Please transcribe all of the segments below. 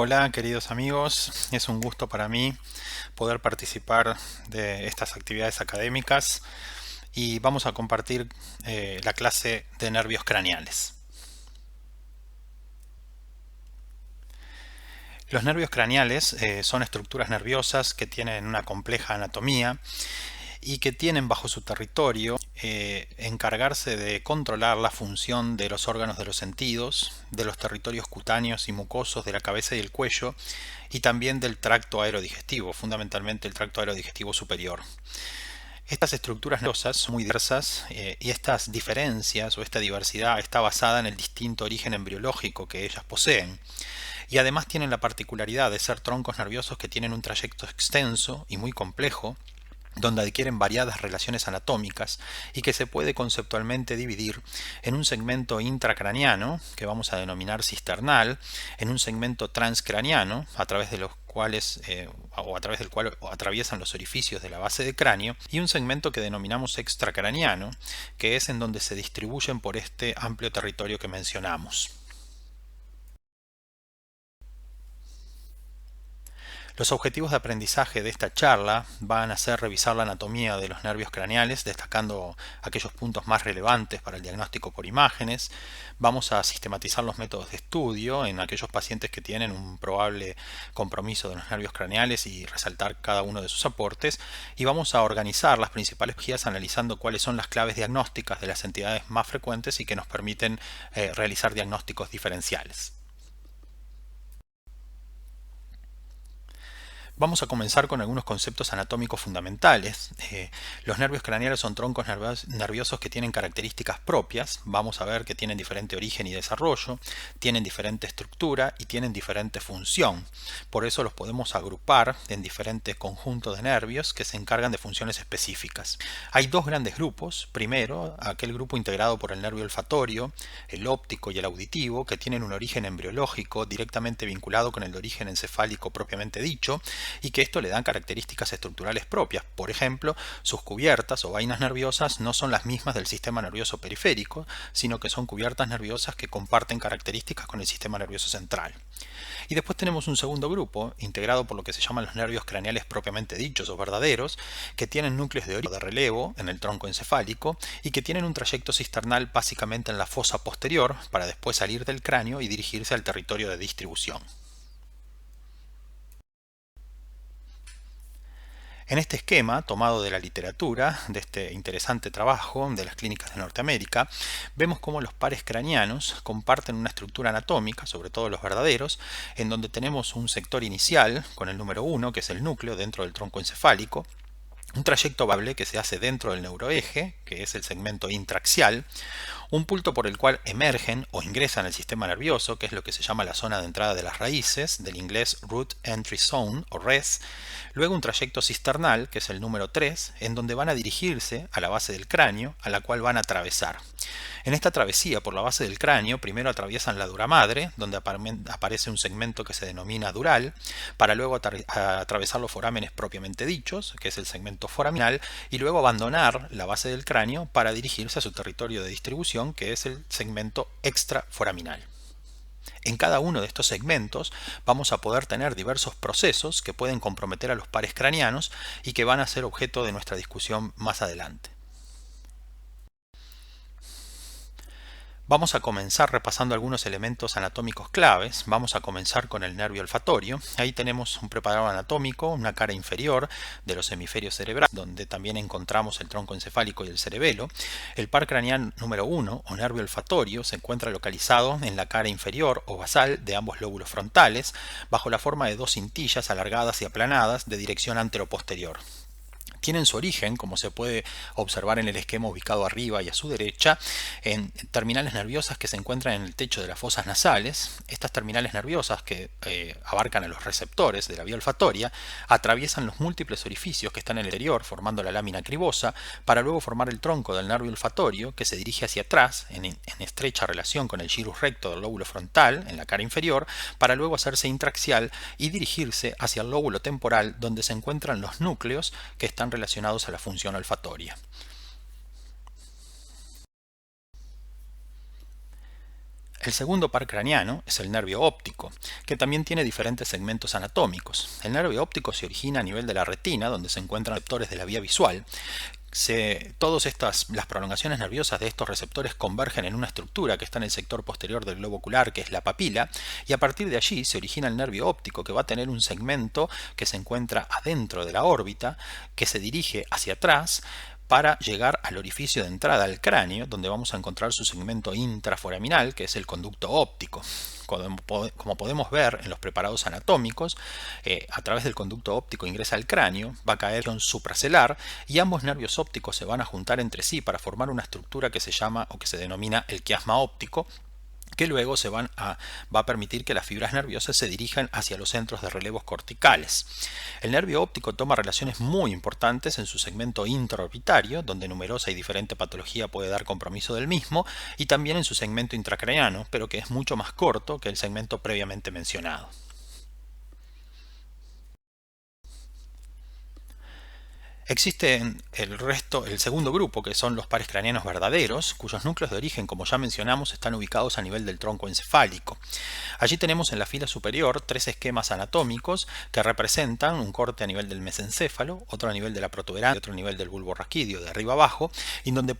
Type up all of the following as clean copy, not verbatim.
Hola queridos amigos, es un gusto para mí poder participar de estas actividades académicas y vamos a compartir la clase de nervios craneales. Los nervios craneales son estructuras nerviosas que tienen una compleja anatomía y que tienen bajo su territorio encargarse de controlar la función de los órganos de los sentidos, de los territorios cutáneos y mucosos de la cabeza y el cuello, y también del tracto aerodigestivo, fundamentalmente el tracto aerodigestivo superior. Estas estructuras nerviosas son muy diversas y estas diferencias o esta diversidad está basada en el distinto origen embriológico que ellas poseen. Y además tienen la particularidad de ser troncos nerviosos que tienen un trayecto extenso y muy complejo, donde adquieren variadas relaciones anatómicas y que se puede conceptualmente dividir en un segmento intracraniano, que vamos a denominar cisternal, en un segmento transcraniano, a través de los cuales o a través del cual atraviesan los orificios de la base del cráneo, y un segmento que denominamos extracraniano, que es en donde se distribuyen por este amplio territorio que mencionamos. Los objetivos de aprendizaje de esta charla van a ser revisar la anatomía de los nervios craneales, destacando aquellos puntos más relevantes para el diagnóstico por imágenes. Vamos a sistematizar los métodos de estudio en aquellos pacientes que tienen un probable compromiso de los nervios craneales y resaltar cada uno de sus aportes. Y vamos a organizar las principales patologías analizando cuáles son las claves diagnósticas de las entidades más frecuentes y que nos permiten realizar diagnósticos diferenciales. Vamos a comenzar con algunos conceptos anatómicos fundamentales. Los nervios craneales son troncos nerviosos que tienen características propias. Vamos a ver que tienen diferente origen y desarrollo, tienen diferente estructura y tienen diferente función. Por eso los podemos agrupar en diferentes conjuntos de nervios que se encargan de funciones específicas. Hay dos grandes grupos. Primero, aquel grupo integrado por el nervio olfatorio, el óptico y el auditivo, que tienen un origen embriológico directamente vinculado con el origen encefálico propiamente dicho, y que esto le dan características estructurales propias. Por ejemplo, sus cubiertas o vainas nerviosas no son las mismas del sistema nervioso periférico, sino que son cubiertas nerviosas que comparten características con el sistema nervioso central. Y después tenemos un segundo grupo, integrado por lo que se llaman los nervios craneales propiamente dichos o verdaderos, que tienen núcleos de origen de relevo en el tronco encefálico y que tienen un trayecto cisternal básicamente en la fosa posterior para después salir del cráneo y dirigirse al territorio de distribución. En este esquema, tomado de la literatura, de este interesante trabajo de las clínicas de Norteamérica, vemos cómo los pares craneanos comparten una estructura anatómica, sobre todo los verdaderos, en donde tenemos un sector inicial, con el número 1, que es el núcleo dentro del tronco encefálico, un trayecto variable que se hace dentro del neuroeje, que es el segmento intraaxial, un punto por el cual emergen o ingresan al sistema nervioso, que es lo que se llama la zona de entrada de las raíces, del inglés Root Entry Zone o RES, luego un trayecto cisternal, que es el número 3, en donde van a dirigirse a la base del cráneo, a la cual van a atravesar. En esta travesía por la base del cráneo, primero atraviesan la dura madre, donde aparece un segmento que se denomina dural, para luego atravesar los forámenes propiamente dichos, que es el segmento foraminal, y luego abandonar la base del cráneo para dirigirse a su territorio de distribución, que es el segmento extraforaminal. En cada uno de estos segmentos vamos a poder tener diversos procesos que pueden comprometer a los pares craneanos y que van a ser objeto de nuestra discusión más adelante. Vamos a comenzar repasando algunos elementos anatómicos claves. Vamos a comenzar con el nervio olfatorio. Ahí tenemos un preparador anatómico, una cara inferior de los hemisferios cerebrales, donde también encontramos el tronco encefálico y el cerebelo. El par craneal número 1, o nervio olfatorio, se encuentra localizado en la cara inferior o basal de ambos lóbulos frontales, bajo la forma de dos cintillas alargadas y aplanadas de dirección anteroposterior. Tienen su origen, como se puede observar en el esquema ubicado arriba y a su derecha, en terminales nerviosas que se encuentran en el techo de las fosas nasales. Estas terminales nerviosas, que abarcan a los receptores de la vía olfatoria, atraviesan los múltiples orificios que están en el interior, formando la lámina cribosa, para luego formar el tronco del nervio olfatorio, que se dirige hacia atrás, en estrecha relación con el gyrus recto del lóbulo frontal, en la cara inferior, para luego hacerse intraaxial y dirigirse hacia el lóbulo temporal, donde se encuentran los núcleos que están relacionados a la función olfatoria. El segundo par craneano es el nervio óptico, que también tiene diferentes segmentos anatómicos. El nervio óptico se origina a nivel de la retina, donde se encuentran receptores de la vía visual. Las prolongaciones nerviosas de estos receptores convergen en una estructura que está en el sector posterior del globo ocular, que es la papila, y a partir de allí se origina el nervio óptico, que va a tener un segmento que se encuentra adentro de la órbita, que se dirige hacia atrás para llegar al orificio de entrada al cráneo, donde vamos a encontrar su segmento intraforaminal, que es el conducto óptico. Como podemos ver en los preparados anatómicos, a través del conducto óptico ingresa al cráneo, va a caer en supracelar y ambos nervios ópticos se van a juntar entre sí para formar una estructura que se llama o que se denomina el quiasma óptico, que luego va a permitir que las fibras nerviosas se dirijan hacia los centros de relevos corticales. El nervio óptico toma relaciones muy importantes en su segmento intraorbitario, donde numerosa y diferente patología puede dar compromiso del mismo, y también en su segmento intracraneano, pero que es mucho más corto que el segmento previamente mencionado. Existe el segundo grupo, que son los pares craneanos verdaderos, cuyos núcleos de origen, como ya mencionamos, están ubicados a nivel del tronco encefálico. Allí tenemos en la fila superior tres esquemas anatómicos que representan un corte a nivel del mesencéfalo, otro a nivel de la protuberancia y otro a nivel del bulbo raquídeo, de arriba abajo, y donde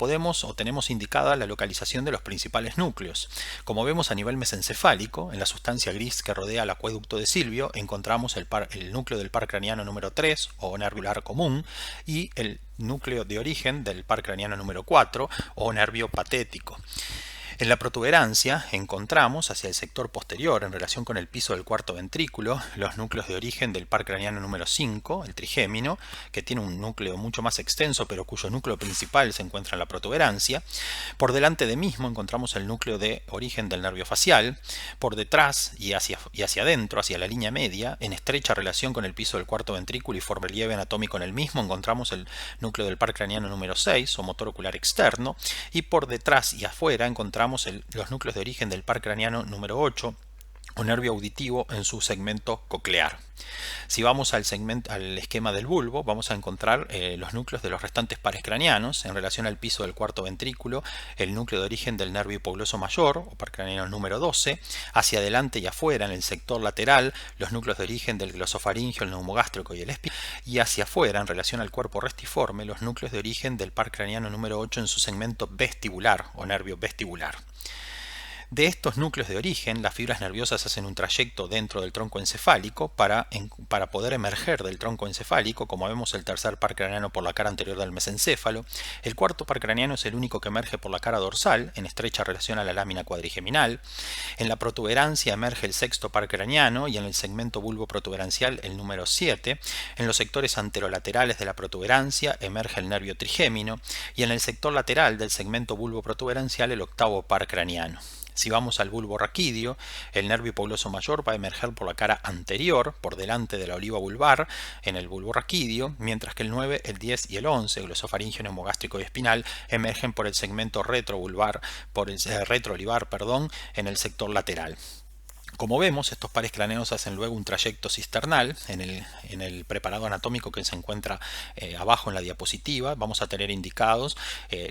tenemos indicada la localización de los principales núcleos. Como vemos a nivel mesencefálico, en la sustancia gris que rodea el acueducto de Silvio, encontramos el núcleo del par craneano número 3 o nervio ocular común, y el núcleo de origen del par craneano número 4 o nervio patético. En la protuberancia encontramos hacia el sector posterior, en relación con el piso del cuarto ventrículo, los núcleos de origen del par craneano número 5, el trigémino, que tiene un núcleo mucho más extenso, pero cuyo núcleo principal se encuentra en la protuberancia. Por delante de mismo encontramos el núcleo de origen del nervio facial. Por detrás y hacia adentro, hacia la línea media, en estrecha relación con el piso del cuarto ventrículo y por relieve anatómico en el mismo, encontramos el núcleo del par craneano número 6, o motor ocular externo, y por detrás y afuera encontramos los núcleos de origen del par craneano número 8 o nervio auditivo en su segmento coclear. Si vamos al esquema del bulbo, vamos a encontrar los núcleos de los restantes pares craneanos. En relación al piso del cuarto ventrículo, el núcleo de origen del nervio hipogloso mayor o par craneano número 12. Hacia adelante y afuera, en el sector lateral, los núcleos de origen del glosofaringio, el neumogástrico y el espinal. Y hacia afuera, en relación al cuerpo restiforme, los núcleos de origen del par craneano número 8 en su segmento vestibular o nervio vestibular. De estos núcleos de origen, las fibras nerviosas hacen un trayecto dentro del tronco encefálico para poder emerger del tronco encefálico, como vemos el tercer par craneano por la cara anterior del mesencéfalo. El cuarto par craneano es el único que emerge por la cara dorsal, en estrecha relación a la lámina cuadrigeminal. En la protuberancia emerge el sexto par craneano y en el segmento bulbo protuberancial el número 7. En los sectores anterolaterales de la protuberancia emerge el nervio trigémino y en el sector lateral del segmento bulbo protuberancial el octavo par craneano. Si vamos al bulbo raquídeo, el nervio hipogloso mayor va a emerger por la cara anterior, por delante de la oliva vulvar, en el bulbo raquídeo, mientras que el 9, el 10 y el 11, glosofaringio, neumogástrico y espinal, emergen por el segmento retroolivar, en el sector lateral. Como vemos, estos pares craneanos hacen luego un trayecto cisternal en el preparado anatómico que se encuentra abajo en la diapositiva. Vamos a tener indicados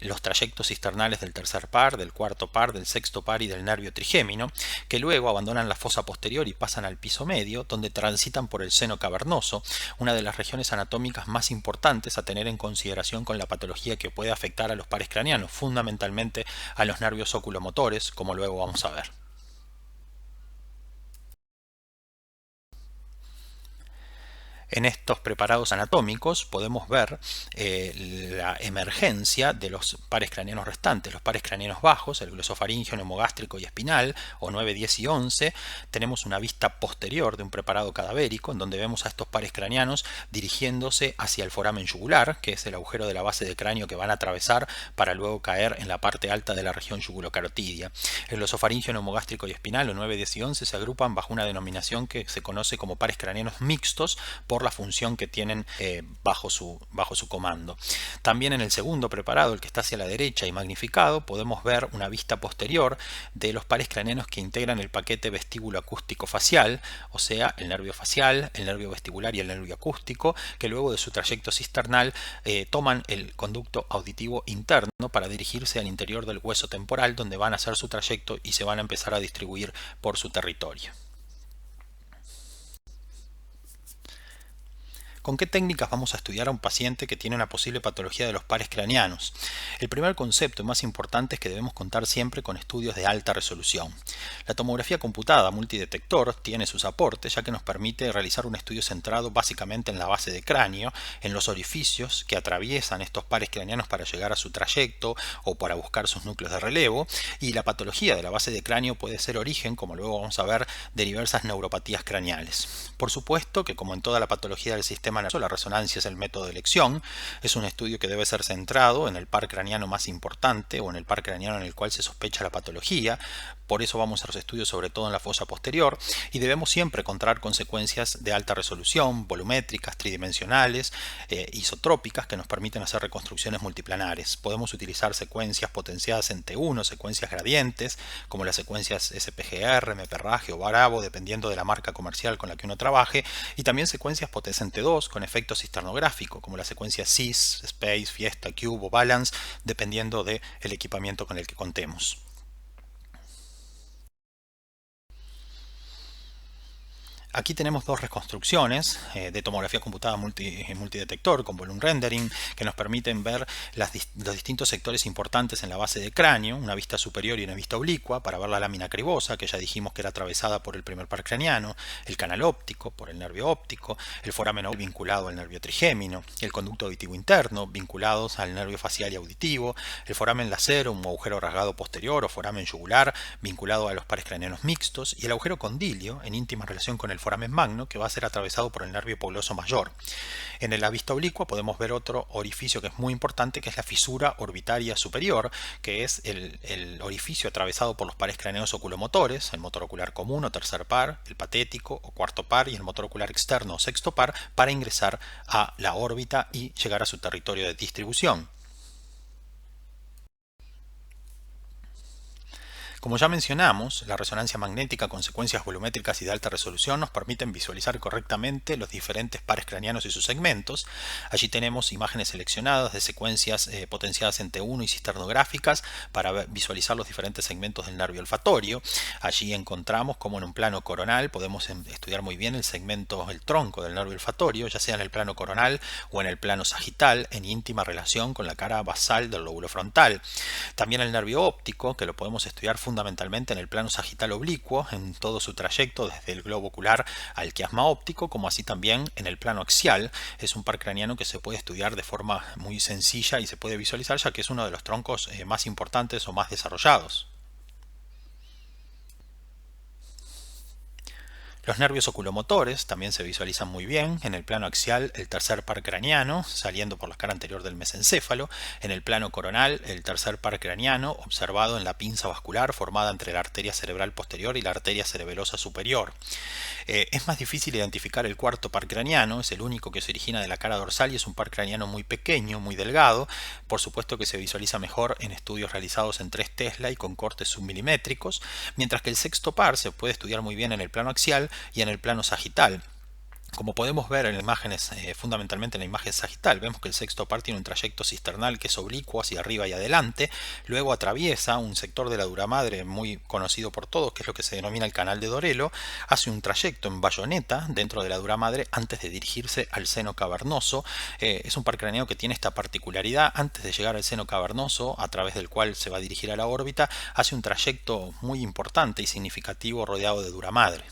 los trayectos cisternales del tercer par, del cuarto par, del sexto par y del nervio trigémino, que luego abandonan la fosa posterior y pasan al piso medio, donde transitan por el seno cavernoso, una de las regiones anatómicas más importantes a tener en consideración con la patología que puede afectar a los pares craneanos, fundamentalmente a los nervios oculomotores, como luego vamos a ver. En estos preparados anatómicos podemos ver la emergencia de los pares craneanos restantes, los pares craneanos bajos, el glosofaringio, neumogástrico y espinal, o 9, 10 y 11. Tenemos una vista posterior de un preparado cadavérico, en donde vemos a estos pares craneanos dirigiéndose hacia el foramen yugular, que es el agujero de la base de cráneo que van a atravesar para luego caer en la parte alta de la región yugulocarotidia. El glosofaringio, neumogástrico y espinal, o 9, 10 y 11, se agrupan bajo una denominación que se conoce como pares craneanos mixtos, por por la función que tienen bajo su comando. También en el segundo preparado, el que está hacia la derecha y magnificado, podemos ver una vista posterior de los pares craneanos que integran el paquete vestíbulo acústico facial, o sea, el nervio facial, el nervio vestibular y el nervio acústico, que luego de su trayecto cisternal toman el conducto auditivo interno para dirigirse al interior del hueso temporal, donde van a hacer su trayecto y se van a empezar a distribuir por su territorio. ¿Con qué técnicas vamos a estudiar a un paciente que tiene una posible patología de los pares craneanos? El primer concepto y más importante es que debemos contar siempre con estudios de alta resolución. La tomografía computada multidetector tiene sus aportes, ya que nos permite realizar un estudio centrado básicamente en la base de cráneo, en los orificios que atraviesan estos pares craneanos para llegar a su trayecto o para buscar sus núcleos de relevo, y la patología de la base de cráneo puede ser origen, como luego vamos a ver, de diversas neuropatías craneales. Por supuesto que, como en toda la patología del sistema nervioso, la resonancia es el método de elección. Es un estudio que debe ser centrado en el par craneano más importante o en el par craneano en el cual se sospecha la patología. Por eso vamos a los estudios sobre todo en la fosa posterior, y debemos siempre contar con secuencias de alta resolución, volumétricas, tridimensionales, isotrópicas, que nos permiten hacer reconstrucciones multiplanares. Podemos utilizar secuencias potenciadas en T1, secuencias gradientes, como las secuencias SPGR, MPRAGE o Barabo, dependiendo de la marca comercial con la que uno trabaje, y también secuencias potenciadas en T2 con efecto cisternográfico, como la secuencia SIS, Space, Fiesta, Cube o Balance, dependiendo del equipamiento con el que contemos. Aquí tenemos dos reconstrucciones de tomografía computada multidetector con volume rendering, que nos permiten ver los distintos sectores importantes en la base de cráneo, una vista superior y una vista oblicua, para ver la lámina cribosa, que ya dijimos que era atravesada por el primer par craneano, el canal óptico por el nervio óptico, el foramen vinculado al nervio trigémino, el conducto auditivo interno vinculados al nervio facial y auditivo, el foramen lacero, un agujero rasgado posterior o foramen yugular vinculado a los pares craneanos mixtos, y el agujero condilio en íntima relación con el foramen magno, que va a ser atravesado por el nervio hipoglóso mayor. En la vista oblicua podemos ver otro orificio que es muy importante, que es la fisura orbitaria superior, que es el orificio atravesado por los pares craneos oculomotores, el motor ocular común o tercer par, el patético o cuarto par y el motor ocular externo o sexto par, para ingresar a la órbita y llegar a su territorio de distribución. Como ya mencionamos, la resonancia magnética con secuencias volumétricas y de alta resolución nos permiten visualizar correctamente los diferentes pares craneanos y sus segmentos. Allí tenemos imágenes seleccionadas de secuencias potenciadas en T1 y cisternográficas para visualizar los diferentes segmentos del nervio olfatorio. Allí encontramos como en un plano coronal podemos estudiar muy bien el segmento, el tronco del nervio olfatorio, ya sea en el plano coronal o en el plano sagital, en íntima relación con la cara basal del lóbulo frontal. También el nervio óptico, que lo podemos estudiar fundamentalmente en el plano sagital oblicuo, en todo su trayecto desde el globo ocular al quiasma óptico, como así también en el plano axial. Es un par craneano que se puede estudiar de forma muy sencilla y se puede visualizar, ya que es uno de los troncos más importantes o más desarrollados. Los nervios oculomotores también se visualizan muy bien. En el plano axial, el tercer par craneano saliendo por la cara anterior del mesencéfalo. En el plano coronal, el tercer par craneano observado en la pinza vascular formada entre la arteria cerebral posterior y la arteria cerebelosa superior. Es más difícil identificar el cuarto par craneano, es el único que se origina de la cara dorsal y es un par craneano muy pequeño, muy delgado. Por supuesto que se visualiza mejor en estudios realizados en 3 Tesla y con cortes submilimétricos, mientras que el sexto par se puede estudiar muy bien en el plano axial y en el plano sagital. Como podemos ver en imágenes, fundamentalmente en la imagen sagital, vemos que el sexto par tiene un trayecto cisternal que es oblicuo hacia arriba y adelante, luego atraviesa un sector de la dura madre muy conocido por todos, que es lo que se denomina el canal de Dorelo, hace un trayecto en bayoneta dentro de la dura madre antes de dirigirse al seno cavernoso. Es un par craneano que tiene esta particularidad: antes de llegar al seno cavernoso, a través del cual se va a dirigir a la órbita, hace un trayecto muy importante y significativo rodeado de dura madre.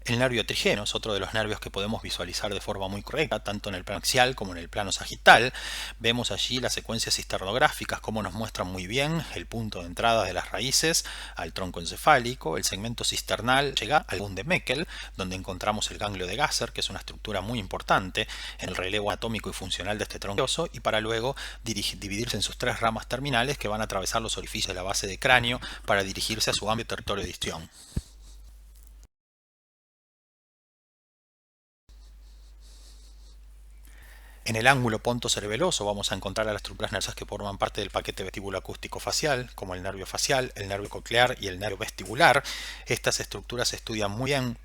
El nervio trigeno es otro de los nervios que podemos visualizar de forma muy correcta, tanto en el plano axial como en el plano sagital. Vemos allí las secuencias cisternográficas, como nos muestran muy bien el punto de entrada de las raíces al tronco encefálico. El segmento cisternal llega al bund de Meckel, donde encontramos el ganglio de Gasser, que es una estructura muy importante en el relevo anatómico y funcional de este tronco, y para luego dividirse en sus 3 ramas terminales que van a atravesar los orificios de la base de cráneo para dirigirse a su amplio territorio de distión. En el ángulo pontocerebeloso vamos a encontrar a las estructuras nerviosas que forman parte del paquete vestíbulo-acústico facial, como el nervio facial, el nervio coclear y el nervio vestibular. Estas estructuras se estudian muy bien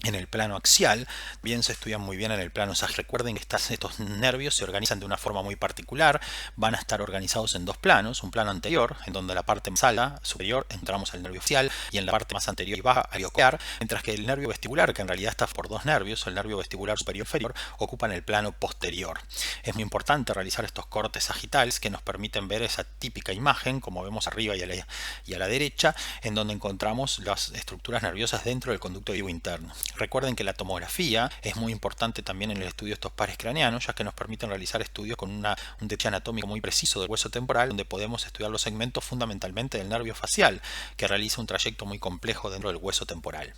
en el plano axial, bien se estudian muy bien en el plano sagittal. Recuerden que estos nervios se organizan de una forma muy particular, van a estar organizados en dos planos, un plano anterior, en donde la parte más alta, superior, encontramos el nervio facial, y en la parte más anterior y baja, el nervio coclear, mientras que el nervio vestibular, que en realidad está por dos nervios, el nervio vestibular superior y inferior, ocupan el plano posterior. Es muy importante realizar estos cortes sagitales que nos permiten ver esa típica imagen, como vemos arriba y a la derecha, en donde encontramos las estructuras nerviosas dentro del conducto auditivo interno. Recuerden que la tomografía es muy importante también en el estudio de estos pares craneanos, ya que nos permiten realizar estudios con un detalle anatómico muy preciso del hueso temporal, donde podemos estudiar los segmentos fundamentalmente del nervio facial, que realiza un trayecto muy complejo dentro del hueso temporal.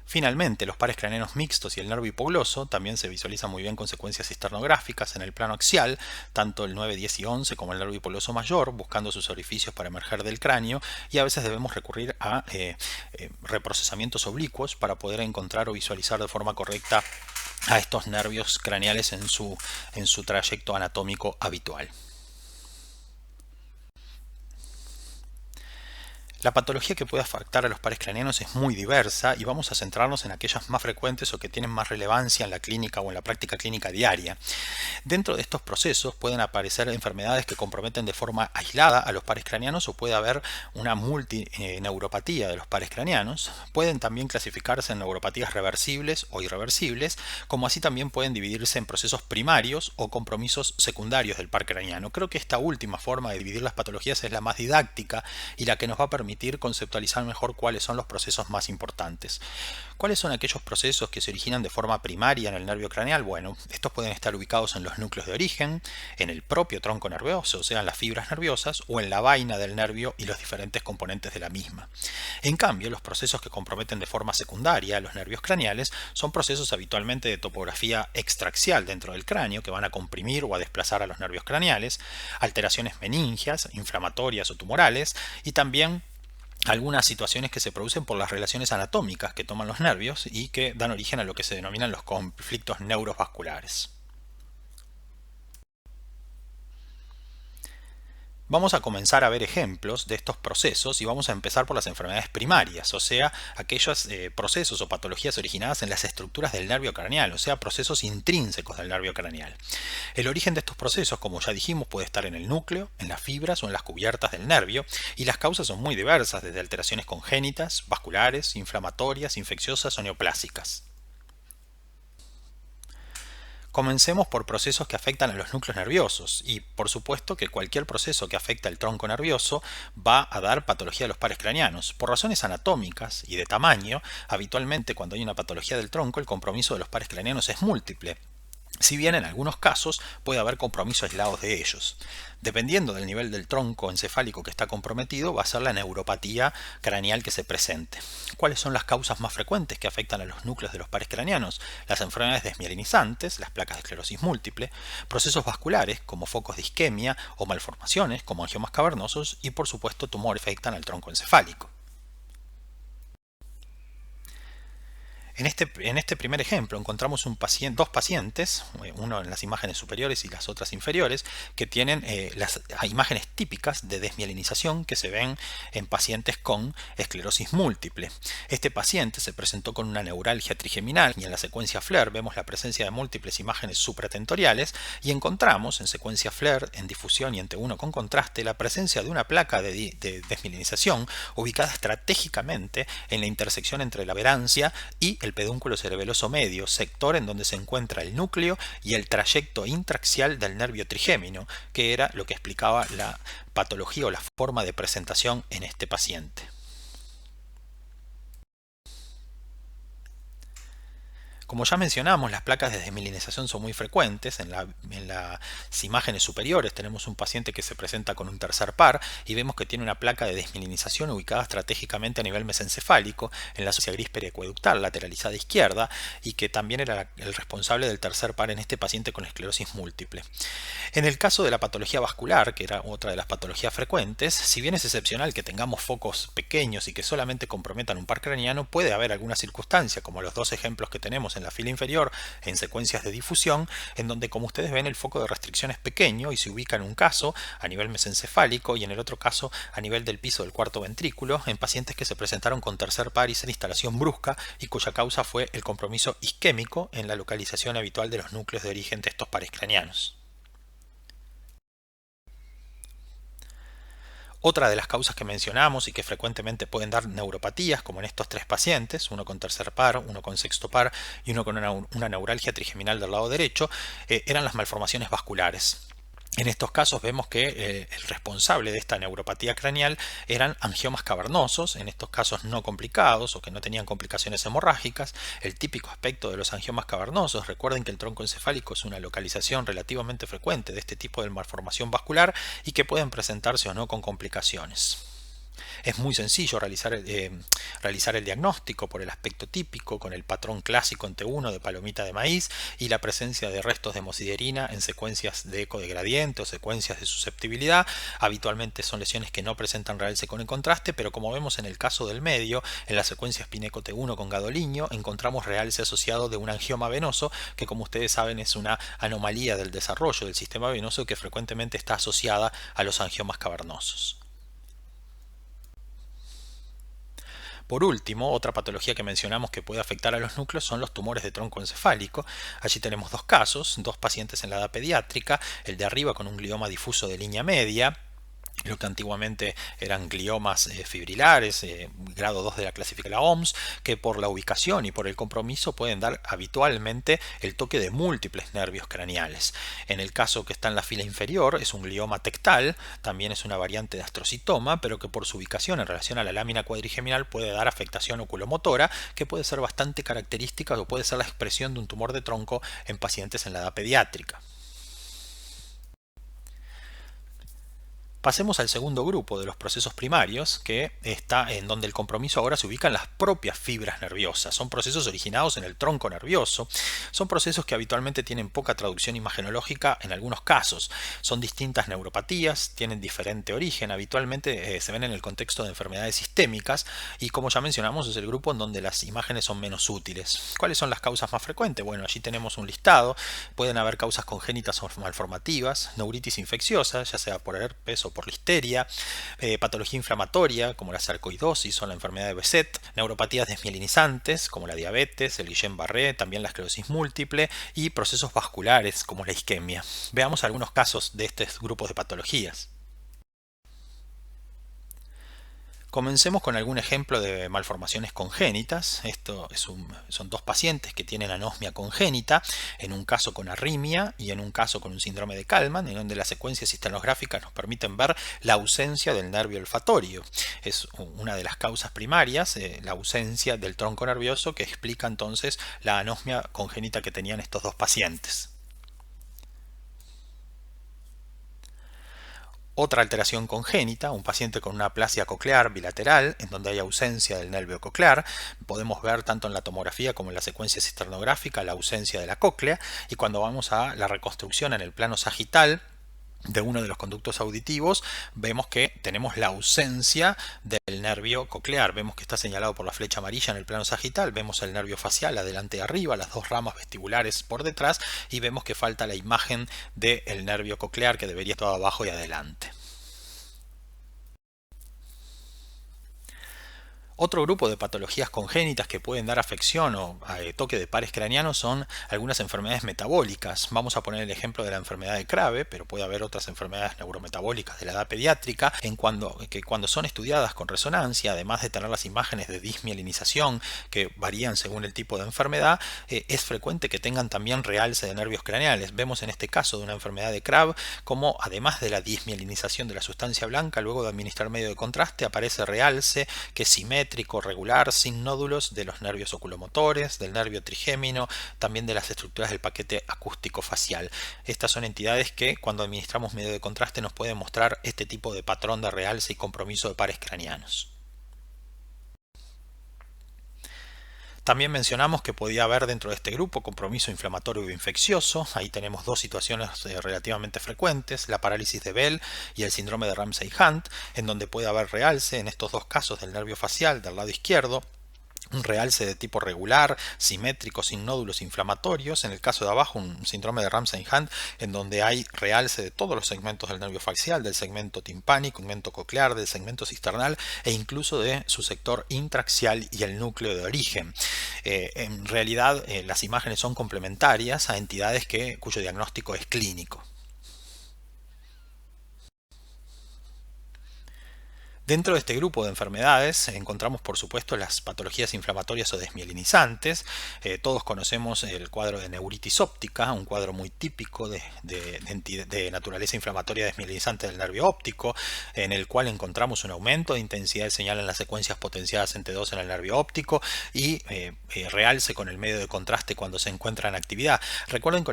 Finalmente, los pares craneanos mixtos y el nervio hipogloso también se visualizan muy bien con secuencias cisternográficas en el plano axial, tanto el 9, 10 y 11 como el nervio hipogloso mayor, buscando sus orificios para emerger del cráneo, y a veces debemos recurrir a reprocesamientos oblicuos para poder encontrar o visualizar de forma correcta a estos nervios craneales en su trayecto anatómico habitual. La patología que puede afectar a los pares craneanos es muy diversa y vamos a centrarnos en aquellas más frecuentes o que tienen más relevancia en la clínica o en la práctica clínica diaria. Dentro de estos procesos pueden aparecer enfermedades que comprometen de forma aislada a los pares craneanos o puede haber una multineuropatía de los pares craneanos. Pueden también clasificarse en neuropatías reversibles o irreversibles, como así también pueden dividirse en procesos primarios o compromisos secundarios del par craneano. Creo que esta última forma de dividir las patologías es la más didáctica y la que nos va a permitir conceptualizar mejor cuáles son los procesos más importantes. ¿Cuáles son aquellos procesos que se originan de forma primaria en el nervio craneal? Bueno, estos pueden estar ubicados en los núcleos de origen, en el propio tronco nervioso, o sea, en las fibras nerviosas, o en la vaina del nervio y los diferentes componentes de la misma. En cambio, los procesos que comprometen de forma secundaria a los nervios craneales son procesos habitualmente de topografía extraxial dentro del cráneo que van a comprimir o a desplazar a los nervios craneales, alteraciones meningias, inflamatorias o tumorales, y también algunas situaciones que se producen por las relaciones anatómicas que toman los nervios y que dan origen a lo que se denominan los conflictos neurovasculares. Vamos a comenzar a ver ejemplos de estos procesos y vamos a empezar por las enfermedades primarias, o sea, aquellos procesos o patologías originadas en las estructuras del nervio craneal, o sea, procesos intrínsecos del nervio craneal. El origen de estos procesos, como ya dijimos, puede estar en el núcleo, en las fibras o en las cubiertas del nervio, y las causas son muy diversas, desde alteraciones congénitas, vasculares, inflamatorias, infecciosas o neoplásicas. Comencemos por procesos que afectan a los núcleos nerviosos y por supuesto que cualquier proceso que afecta el tronco nervioso va a dar patología de los pares craneanos. Por razones anatómicas y de tamaño, habitualmente cuando hay una patología del tronco el compromiso de los pares craneanos es múltiple. Si bien en algunos casos puede haber compromiso aislados de ellos. Dependiendo del nivel del tronco encefálico que está comprometido, va a ser la neuropatía craneal que se presente. ¿Cuáles son las causas más frecuentes que afectan a los núcleos de los pares craneanos? Las enfermedades desmielinizantes, las placas de esclerosis múltiple, procesos vasculares como focos de isquemia o malformaciones como angiomas cavernosos y por supuesto tumores que afectan al tronco encefálico. En este primer ejemplo encontramos dos pacientes, uno en las imágenes superiores y las otras inferiores, que tienen las imágenes típicas de desmielinización que se ven en pacientes con esclerosis múltiple. Este paciente se presentó con una neuralgia trigeminal y en la secuencia FLAIR vemos la presencia de múltiples imágenes supratentoriales y encontramos en secuencia FLAIR, en difusión y en T1 con contraste, la presencia de una placa de desmielinización ubicada estratégicamente en la intersección entre la averancia y el pedúnculo cerebeloso medio, sector en donde se encuentra el núcleo y el trayecto intraaxial del nervio trigémino, que era lo que explicaba la patología o la forma de presentación en este paciente. Como ya mencionamos, las placas de desmielinización son muy frecuentes. En las imágenes superiores tenemos un paciente que se presenta con un tercer par y vemos que tiene una placa de desmielinización ubicada estratégicamente a nivel mesencefálico en la fascia gris periacueductal lateralizada izquierda y que también era el responsable del tercer par en este paciente con esclerosis múltiple. En el caso de la patología vascular, que era otra de las patologías frecuentes, si bien es excepcional que tengamos focos pequeños y que solamente comprometan un par craneano, puede haber alguna circunstancia, como los dos ejemplos que tenemos en la fila inferior en secuencias de difusión, en donde, como ustedes ven, el foco de restricción es pequeño y se ubica en un caso a nivel mesencefálico y en el otro caso a nivel del piso del cuarto ventrículo en pacientes que se presentaron con tercer par y sin instalación brusca y cuya causa fue el compromiso isquémico en la localización habitual de los núcleos de origen de estos pares craneanos. Otra de las causas que mencionamos y que frecuentemente pueden dar neuropatías, como en estos tres pacientes, uno con tercer par, uno con sexto par y uno con una neuralgia trigeminal del lado derecho, eran las malformaciones vasculares. En estos casos vemos que el responsable de esta neuropatía craneal eran angiomas cavernosos, en estos casos no complicados o que no tenían complicaciones hemorrágicas. El típico aspecto de los angiomas cavernosos, recuerden que el tronco encefálico es una localización relativamente frecuente de este tipo de malformación vascular y que pueden presentarse o no con complicaciones. Es muy sencillo realizar el diagnóstico por el aspecto típico con el patrón clásico en T1 de palomita de maíz y la presencia de restos de hemosiderina en secuencias de eco de gradiente o secuencias de susceptibilidad. Habitualmente son lesiones que no presentan realce con el contraste, pero como vemos en el caso del medio, en la secuencia Spineco T1 con gadoliño, encontramos realce asociado de un angioma venoso que, como ustedes saben, es una anomalía del desarrollo del sistema venoso que frecuentemente está asociada a los angiomas cavernosos. Por último, otra patología que mencionamos que puede afectar a los núcleos son los tumores de tronco encefálico. Allí tenemos dos casos, dos pacientes en la edad pediátrica, el de arriba con un glioma difuso de línea media, lo que antiguamente eran gliomas fibrilares, grado 2 de la clasificación de la OMS, que por la ubicación y por el compromiso pueden dar habitualmente el toque de múltiples nervios craneales. En el caso que está en la fila inferior es un glioma tectal, también es una variante de astrocitoma, pero que por su ubicación en relación a la lámina cuadrigeminal puede dar afectación oculomotora, que puede ser bastante característica o puede ser la expresión de un tumor de tronco en pacientes en la edad pediátrica. Pasemos al segundo grupo de los procesos primarios, que está en donde el compromiso ahora se ubica en las propias fibras nerviosas. Son procesos originados en el tronco nervioso. Son procesos que habitualmente tienen poca traducción imagenológica en algunos casos. Son distintas neuropatías, tienen diferente origen. Habitualmente se ven en el contexto de enfermedades sistémicas y, como ya mencionamos, es el grupo en donde las imágenes son menos útiles. ¿Cuáles son las causas más frecuentes? Bueno, allí tenemos un listado. Pueden haber causas congénitas o malformativas, neuritis infecciosa, ya sea por herpes o por listeria, patología inflamatoria como la sarcoidosis o la enfermedad de Behçet, neuropatías desmielinizantes como la diabetes, el Guillain-Barré, también la esclerosis múltiple y procesos vasculares como la isquemia. Veamos algunos casos de estos grupos de patologías. Comencemos con algún ejemplo de malformaciones congénitas. Son dos pacientes que tienen anosmia congénita, en un caso con arritmia y en un caso con un síndrome de Kallmann, en donde las secuencias histonográficas nos permiten ver la ausencia del nervio olfatorio. Es una de las causas primarias, la ausencia del tronco nervioso, que explica entonces la anosmia congénita que tenían estos dos pacientes. Otra alteración congénita, un paciente con una aplasia coclear bilateral, en donde hay ausencia del nervio coclear. Podemos ver tanto en la tomografía como en la secuencia cisternográfica la ausencia de la cóclea, y cuando vamos a la reconstrucción en el plano sagital de uno de los conductos auditivos, vemos que tenemos la ausencia del nervio coclear. Vemos que está señalado por la flecha amarilla en el plano sagital, vemos el nervio facial adelante y arriba, las dos ramas vestibulares por detrás, y vemos que falta la imagen del nervio coclear, que debería estar abajo y adelante. Otro grupo de patologías congénitas que pueden dar afección o toque de pares craneanos son algunas enfermedades metabólicas. Vamos a poner el ejemplo de la enfermedad de Krabbe, pero puede haber otras enfermedades neurometabólicas de la edad pediátrica que cuando son estudiadas con resonancia, además de tener las imágenes de dismielinización que varían según el tipo de enfermedad, es frecuente que tengan también realce de nervios craneales. Vemos en este caso de una enfermedad de Krabbe como, además de la dismielinización de la sustancia blanca, luego de administrar medio de contraste aparece realce que es simétrico, simétrico, regular, sin nódulos de los nervios oculomotores, del nervio trigémino, también de las estructuras del paquete acústico facial. Estas son entidades que cuando administramos medio de contraste nos pueden mostrar este tipo de patrón de realce y compromiso de pares craneanos. También mencionamos que podía haber dentro de este grupo compromiso inflamatorio o infeccioso. Ahí tenemos dos situaciones relativamente frecuentes, la parálisis de Bell y el síndrome de Ramsay-Hunt, en donde puede haber realce en estos dos casos del nervio facial del lado izquierdo. Un realce de tipo regular, simétrico, sin nódulos inflamatorios. En el caso de abajo, un síndrome de Ramsay-Hunt, en donde hay realce de todos los segmentos del nervio facial, del segmento timpánico, segmento coclear, del segmento cisternal e incluso de su sector intraaxial y el núcleo de origen. En realidad, las imágenes son complementarias a entidades cuyo diagnóstico es clínico. Dentro de este grupo de enfermedades encontramos por supuesto las patologías inflamatorias o desmielinizantes. Todos conocemos el cuadro de neuritis óptica, un cuadro muy típico de naturaleza inflamatoria desmielinizante del nervio óptico, en el cual encontramos un aumento de intensidad de señal en las secuencias potenciadas en T2 en el nervio óptico y realce con el medio de contraste cuando se encuentra en actividad. Recuerden que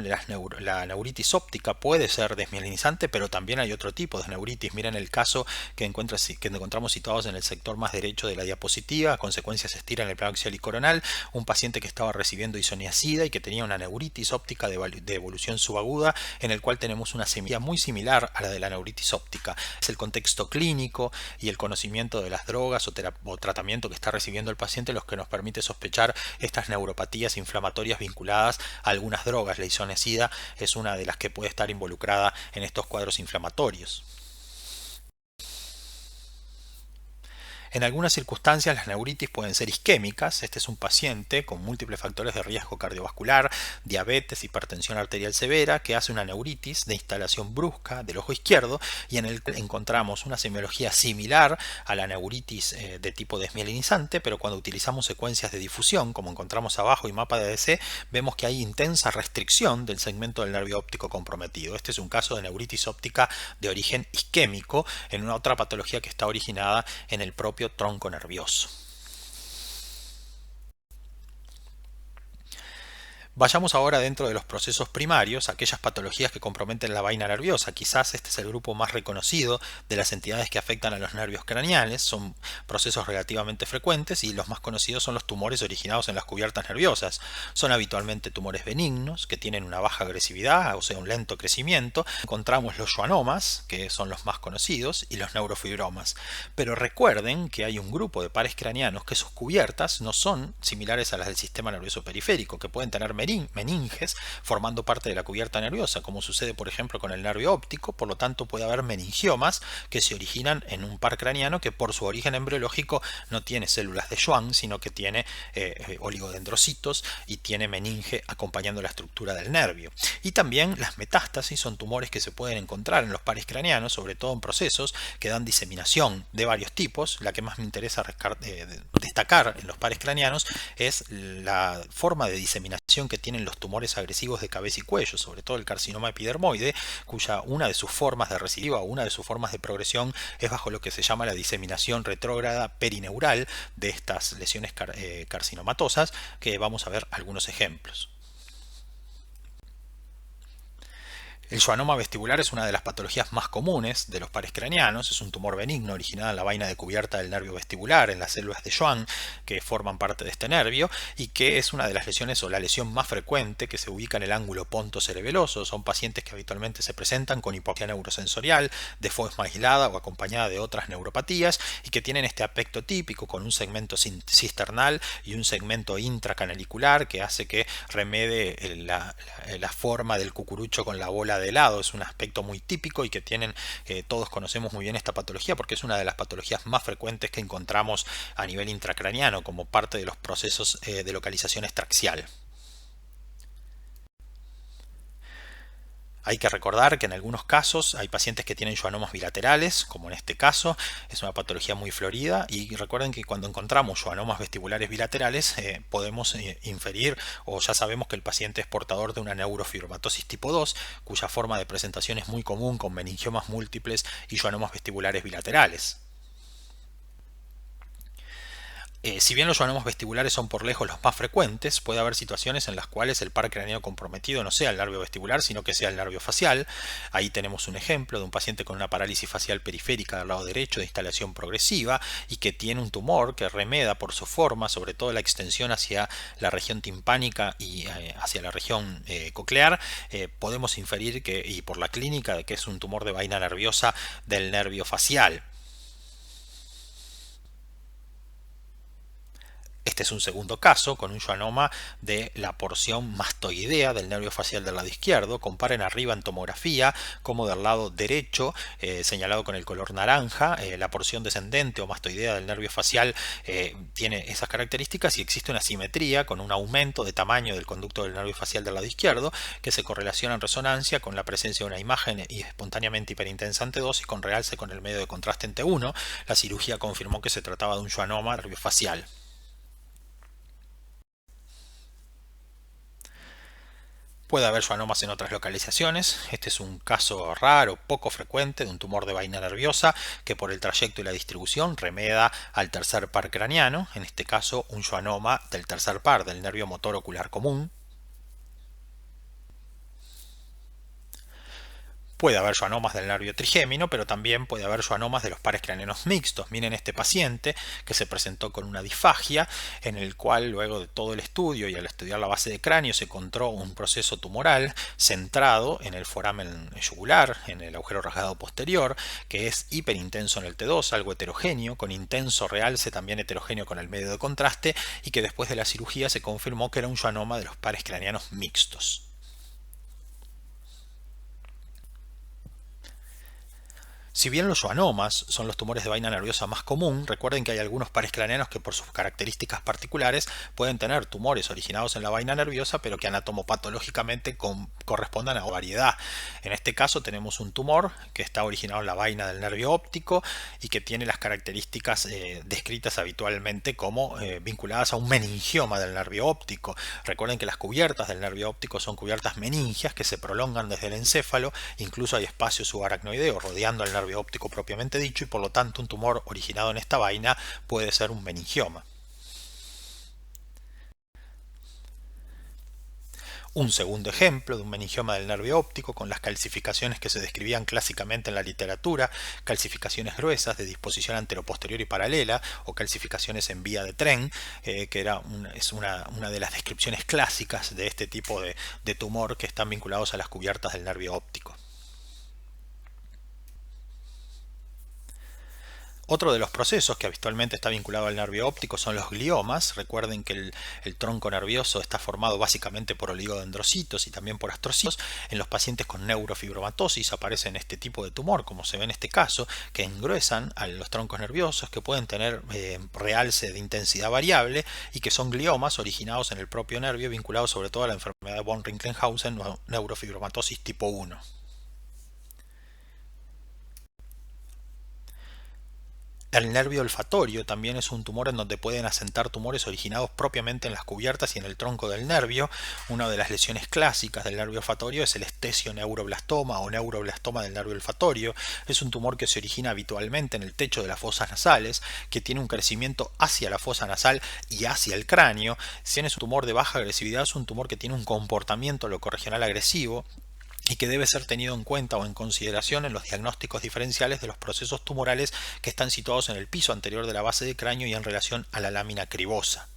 la neuritis óptica puede ser desmielinizante, pero también hay otro tipo de neuritis. Miren el caso que encontramos situados en el sector más derecho de la diapositiva. A consecuencia se estira en el plano axial y coronal un paciente que estaba recibiendo isoniazida y que tenía una neuritis óptica de evolución subaguda, en el cual tenemos una semilla muy similar a la de la neuritis óptica. Es el contexto clínico y el conocimiento de las drogas o tratamiento que está recibiendo el paciente los que nos permite sospechar estas neuropatías inflamatorias vinculadas a algunas drogas. La isoniazida es una de las que puede estar involucrada en estos cuadros inflamatorios. En algunas circunstancias las neuritis pueden ser isquémicas. Este es un paciente con múltiples factores de riesgo cardiovascular, diabetes, hipertensión arterial severa, que hace una neuritis de instalación brusca del ojo izquierdo y en el que encontramos una semiología similar a la neuritis de tipo desmielinizante, pero cuando utilizamos secuencias de difusión, como encontramos abajo y mapa de ADC, vemos que hay intensa restricción del segmento del nervio óptico comprometido. Este es un caso de neuritis óptica de origen isquémico en una otra patología que está originada en el propio tronco nervioso. Vayamos ahora dentro de los procesos primarios, aquellas patologías que comprometen la vaina nerviosa. Quizás este es el grupo más reconocido de las entidades que afectan a los nervios craneales. Son procesos relativamente frecuentes y los más conocidos son los tumores originados en las cubiertas nerviosas. Son habitualmente tumores benignos que tienen una baja agresividad, o sea, un lento crecimiento. Encontramos los schwannomas, que son los más conocidos, y los neurofibromas. Pero recuerden que hay un grupo de pares craneanos que sus cubiertas no son similares a las del sistema nervioso periférico, que pueden tener meninges formando parte de la cubierta nerviosa, como sucede por ejemplo con el nervio óptico. Por lo tanto puede haber meningiomas que se originan en un par craneano que por su origen embriológico no tiene células de Schwann, sino que tiene oligodendrocitos y tiene meninge acompañando la estructura del nervio. Y también las metástasis son tumores que se pueden encontrar en los pares craneanos, sobre todo en procesos que dan diseminación de varios tipos. La que más me interesa destacar en los pares craneanos es la forma de diseminación que tienen los tumores agresivos de cabeza y cuello, sobre todo el carcinoma epidermoide, cuya una de sus formas de recidiva o una de sus formas de progresión es bajo lo que se llama la diseminación retrógrada perineural de estas lesiones carcinomatosas, que vamos a ver algunos ejemplos. El schwannoma vestibular es una de las patologías más comunes de los pares craneanos. Es un tumor benigno originado en la vaina de cubierta del nervio vestibular, en las células de Schwann que forman parte de este nervio, y que es una de las lesiones o la lesión más frecuente que se ubica en el ángulo pontocerebeloso. Son pacientes que habitualmente se presentan con hipoplasia neurosensorial, de forma aislada o acompañada de otras neuropatías, y que tienen este aspecto típico con un segmento cisternal y un segmento intracanalicular que hace que remede la forma del cucurucho con la bola de lado. Es un aspecto muy típico y que todos conocemos muy bien esta patología porque es una de las patologías más frecuentes que encontramos a nivel intracraniano como parte de los procesos de localización extraxial. Hay que recordar que en algunos casos hay pacientes que tienen schwannomas bilaterales, como en este caso. Es una patología muy florida, y recuerden que cuando encontramos schwannomas vestibulares bilaterales podemos inferir o ya sabemos que el paciente es portador de una neurofibromatosis tipo 2, cuya forma de presentación es muy común con meningiomas múltiples y schwannomas vestibulares bilaterales. Si bien los schwannomas vestibulares son por lejos los más frecuentes, puede haber situaciones en las cuales el par craneano comprometido no sea el nervio vestibular, sino que sea el nervio facial. Ahí tenemos un ejemplo de un paciente con una parálisis facial periférica del lado derecho de instalación progresiva y que tiene un tumor que remeda por su forma, sobre todo la extensión hacia la región timpánica y hacia la región coclear. Podemos inferir que, y por la clínica, de que es un tumor de vaina nerviosa del nervio facial. Este es un segundo caso con un schwannoma de la porción mastoidea del nervio facial del lado izquierdo. Comparen arriba en tomografía como del lado derecho, señalado con el color naranja, la porción descendente o mastoidea del nervio facial tiene esas características y existe una simetría con un aumento de tamaño del conducto del nervio facial del lado izquierdo que se correlaciona en resonancia con la presencia de una imagen y espontáneamente hiperintensa ante 2 y con realce con el medio de contraste ante 1. La cirugía confirmó que se trataba de un schwannoma nervio facial. Puede haber schwannomas en otras localizaciones. Este es un caso raro, poco frecuente, de un tumor de vaina nerviosa que por el trayecto y la distribución remeda al tercer par craneano, en este caso un schwannoma del tercer par del nervio motor ocular común. Puede haber schwannomas del nervio trigémino, pero también puede haber schwannomas de los pares craneanos mixtos. Miren este paciente que se presentó con una disfagia, en el cual luego de todo el estudio y al estudiar la base de cráneo se encontró un proceso tumoral centrado en el foramen yugular, en el agujero rasgado posterior, que es hiperintenso en el T2, algo heterogéneo, con intenso realce también heterogéneo con el medio de contraste, y que después de la cirugía se confirmó que era un schwannoma de los pares craneanos mixtos. Si bien los schwannomas son los tumores de vaina nerviosa más común, recuerden que hay algunos pares craneanos que por sus características particulares pueden tener tumores originados en la vaina nerviosa, pero que anatomopatológicamente correspondan a variedad. En este caso tenemos un tumor que está originado en la vaina del nervio óptico y que tiene las características descritas habitualmente como vinculadas a un meningioma del nervio óptico. Recuerden que las cubiertas del nervio óptico son cubiertas meningias que se prolongan desde el encéfalo, incluso hay espacio subaracnoideo rodeando el nervio óptico propiamente dicho, y por lo tanto un tumor originado en esta vaina puede ser un meningioma. Un segundo ejemplo de un meningioma del nervio óptico con las calcificaciones que se describían clásicamente en la literatura, calcificaciones gruesas de disposición anteroposterior y paralela o calcificaciones en vía de tren, que es una de las descripciones clásicas de este tipo de tumor que están vinculados a las cubiertas del nervio óptico. Otro de los procesos que habitualmente está vinculado al nervio óptico son los gliomas. Recuerden que el tronco nervioso está formado básicamente por oligodendrocitos y también por astrocitos. En los pacientes con neurofibromatosis aparecen este tipo de tumor, como se ve en este caso, que engruesan a los troncos nerviosos, que pueden tener realce de intensidad variable y que son gliomas originados en el propio nervio, vinculados sobre todo a la enfermedad de von Recklinghausen o neurofibromatosis tipo 1. El nervio olfatorio también es un tumor en donde pueden asentar tumores originados propiamente en las cubiertas y en el tronco del nervio. Una de las lesiones clásicas del nervio olfatorio es el estesioneuroblastoma o neuroblastoma del nervio olfatorio. Es un tumor que se origina habitualmente en el techo de las fosas nasales, que tiene un crecimiento hacia la fosa nasal y hacia el cráneo. Si es un tumor de baja agresividad, es un tumor que tiene un comportamiento locorregional agresivo y que debe ser tenido en cuenta o en consideración en los diagnósticos diferenciales de los procesos tumorales que están situados en el piso anterior de la base de cráneo y en relación a la lámina cribosa.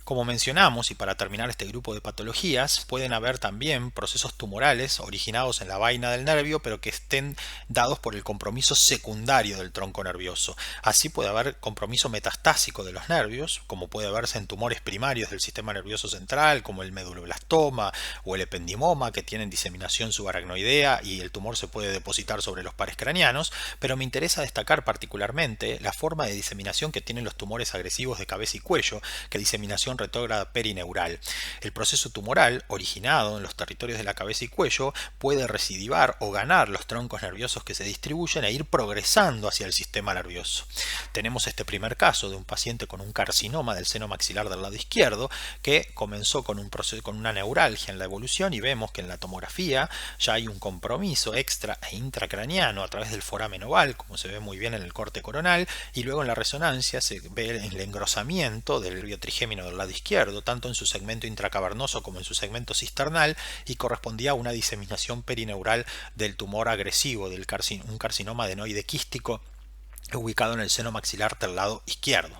Como mencionamos, y para terminar este grupo de patologías, pueden haber también procesos tumorales originados en la vaina del nervio, pero que estén dados por el compromiso secundario del tronco nervioso. Así puede haber compromiso metastásico de los nervios, como puede verse en tumores primarios del sistema nervioso central, como el meduloblastoma o el ependimoma, que tienen diseminación subaracnoidea y el tumor se puede depositar sobre los pares craneanos, pero me interesa destacar particularmente la forma de diseminación que tienen los tumores agresivos de cabeza y cuello, que diseminación diseminación retrógrada perineural. El proceso tumoral, originado en los territorios de la cabeza y cuello, puede recidivar o ganar los troncos nerviosos que se distribuyen e ir progresando hacia el sistema nervioso. Tenemos este primer caso de un paciente con un carcinoma del seno maxilar del lado izquierdo que comenzó con un proceso, con una neuralgia en la evolución, y vemos que en la tomografía ya hay un compromiso extra e intracraniano a través del foramen oval, como se ve muy bien en el corte coronal, y luego en la resonancia se ve el engrosamiento del nervio trigémino del lado izquierdo, tanto en su segmento intracavernoso como en su segmento cisternal, y correspondía a una diseminación perineural del tumor agresivo, un carcinoma adenoide quístico ubicado en el seno maxilar del lado izquierdo.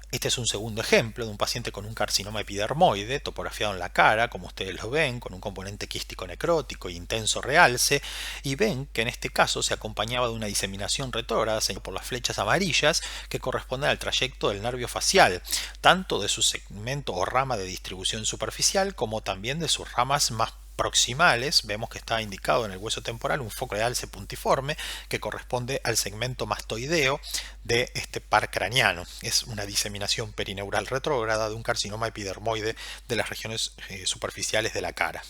Este es un segundo ejemplo de un paciente con un carcinoma epidermoide topografiado en la cara, como ustedes lo ven, con un componente quístico necrótico e intenso realce, y ven que en este caso se acompañaba de una diseminación retrógrada señalada por las flechas amarillas que corresponden al trayecto del nervio facial, tanto de su segmento o rama de distribución superficial como también de sus ramas más proximales. Vemos que está indicado en el hueso temporal un foco de alce puntiforme que corresponde al segmento mastoideo de este par craneano. Es una diseminación perineural retrógrada de un carcinoma epidermoide de las regiones superficiales de la cara.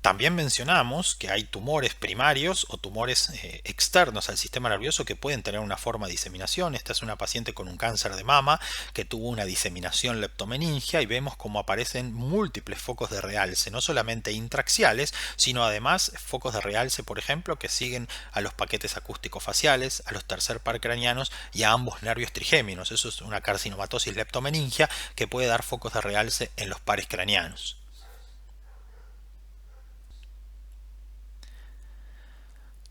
También mencionamos que hay tumores primarios o tumores externos al sistema nervioso que pueden tener una forma de diseminación. Esta es una paciente con un cáncer de mama que tuvo una diseminación leptomeningia, y vemos cómo aparecen múltiples focos de realce, no solamente intraxiales, sino además focos de realce, por ejemplo, que siguen a los paquetes acústicos faciales, a los tercer par craneanos y a ambos nervios trigéminos. Eso es una carcinomatosis leptomeningia que puede dar focos de realce en los pares craneanos.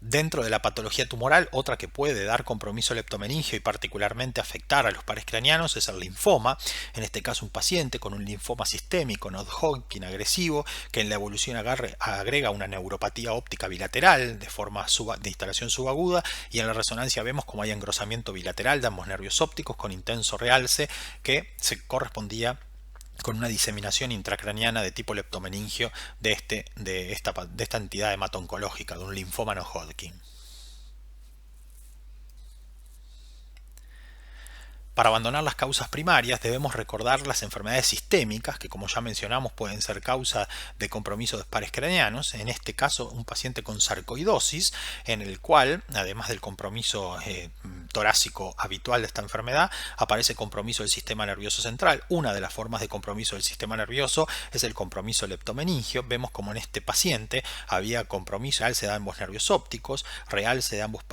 Dentro de la patología tumoral, otra que puede dar compromiso leptomeningio y particularmente afectar a los pares craneanos es el linfoma. En este caso, un paciente con un linfoma sistémico no-Hodgkin agresivo que en la evolución agrega una neuropatía óptica bilateral de instalación subaguda, y en la resonancia vemos como hay engrosamiento bilateral de ambos nervios ópticos con intenso realce que se correspondía con una diseminación intracraniana de tipo leptomeningio de esta entidad hemato-oncológica, de un linfoma no-Hodgkin. Para abandonar las causas primarias debemos recordar las enfermedades sistémicas que, como ya mencionamos, pueden ser causa de compromiso de pares craneanos. En este caso, un paciente con sarcoidosis, en el cual, además del compromiso torácico habitual de esta enfermedad, aparece compromiso del sistema nervioso central. Una de las formas de compromiso del sistema nervioso es el compromiso leptomeningio. Vemos como en este paciente había compromiso realce de ambos nervios ópticos, realce de ambos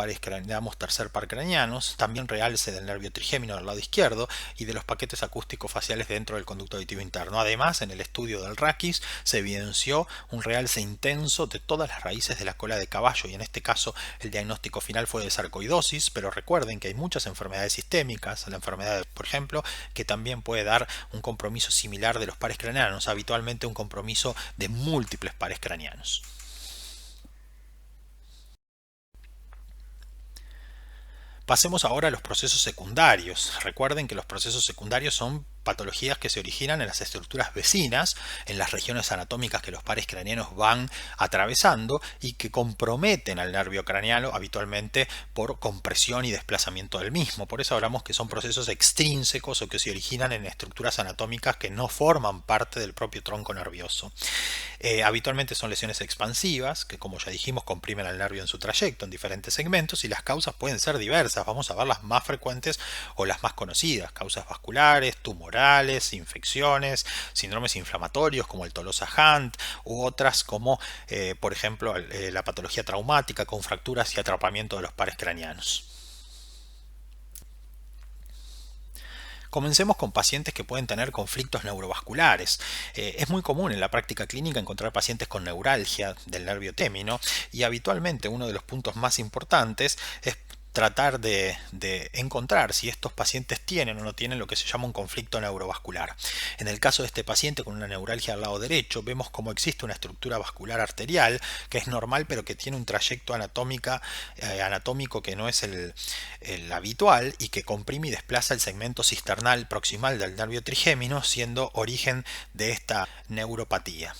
tercer par craneanos, también realce del nervio trigémino del lado izquierdo y de los paquetes acústicos faciales dentro del conducto auditivo interno. Además, en el estudio del raquis se evidenció un realce intenso de todas las raíces de la cola de caballo, y en este caso el diagnóstico final fue de sarcoidosis, pero recuerden que hay muchas enfermedades sistémicas, la enfermedad, por ejemplo, que también puede dar un compromiso similar de los pares craneanos, habitualmente un compromiso de múltiples pares craneanos. Pasemos ahora a los procesos secundarios. Recuerden que los procesos secundarios son patologías que se originan en las estructuras vecinas, en las regiones anatómicas que los pares craneanos van atravesando y que comprometen al nervio craneano habitualmente por compresión y desplazamiento del mismo. Por eso hablamos que son procesos extrínsecos o que se originan en estructuras anatómicas que no forman parte del propio tronco nervioso. Habitualmente son lesiones expansivas que, como ya dijimos, comprimen al nervio en su trayecto en diferentes segmentos, y las causas pueden ser diversas. Vamos a ver las más frecuentes o las más conocidas: causas vasculares, tumorales, infecciones, síndromes inflamatorios como el Tolosa-Hunt, u otras como por ejemplo la patología traumática con fracturas y atrapamiento de los pares craneanos. Comencemos con pacientes que pueden tener conflictos neurovasculares. Es muy común en la práctica clínica encontrar pacientes con neuralgia del nervio témino, y habitualmente uno de los puntos más importantes es tratar de encontrar si estos pacientes tienen o no tienen lo que se llama un conflicto neurovascular. En el caso de este paciente con una neuralgia al lado derecho, vemos cómo existe una estructura vascular arterial que es normal, pero que tiene un trayecto anatómico que no es el habitual, y que comprime y desplaza el segmento cisternal proximal del nervio trigémino, siendo origen de esta neuropatía.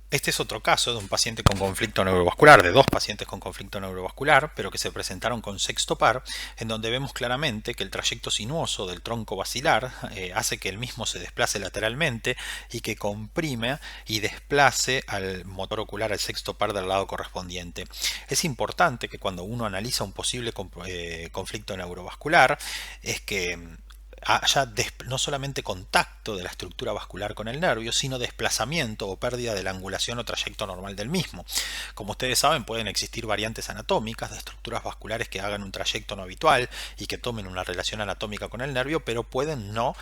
Este es otro caso de un paciente con conflicto neurovascular, de dos pacientes con conflicto neurovascular, pero que se presentaron con sexto par, en donde vemos claramente que el trayecto sinuoso del tronco basilar hace que el mismo se desplace lateralmente y que comprime y desplace al motor ocular al sexto par del lado correspondiente. Es importante que cuando uno analiza un posible conflicto neurovascular, es que haya no solamente contacto de la estructura vascular con el nervio, sino desplazamiento o pérdida de la angulación o trayecto normal del mismo. Como ustedes saben, pueden existir variantes anatómicas de estructuras vasculares que hagan un trayecto no habitual y que tomen una relación anatómica con el nervio, pero pueden no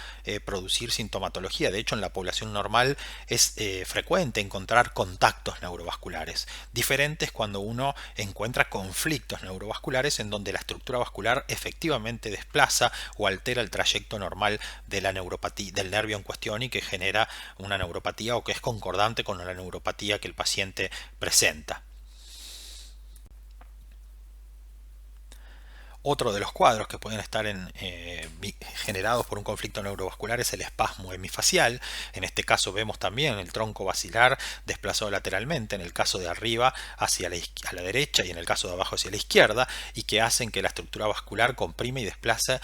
producir sintomatología. De hecho, en la población normal es frecuente encontrar contactos neurovasculares, diferentes cuando uno encuentra conflictos neurovasculares en donde la estructura vascular efectivamente desplaza o altera el trayecto normal de la neuropatía del nervio en cuestión y que genera una neuropatía o que es concordante con la neuropatía que el paciente presenta. Otro de los cuadros que pueden estar generados por un conflicto neurovascular es el espasmo hemifacial. En este caso vemos también el tronco basilar desplazado lateralmente, en el caso de arriba hacia a la derecha y en el caso de abajo hacia la izquierda, y que hacen que la estructura vascular comprime y desplace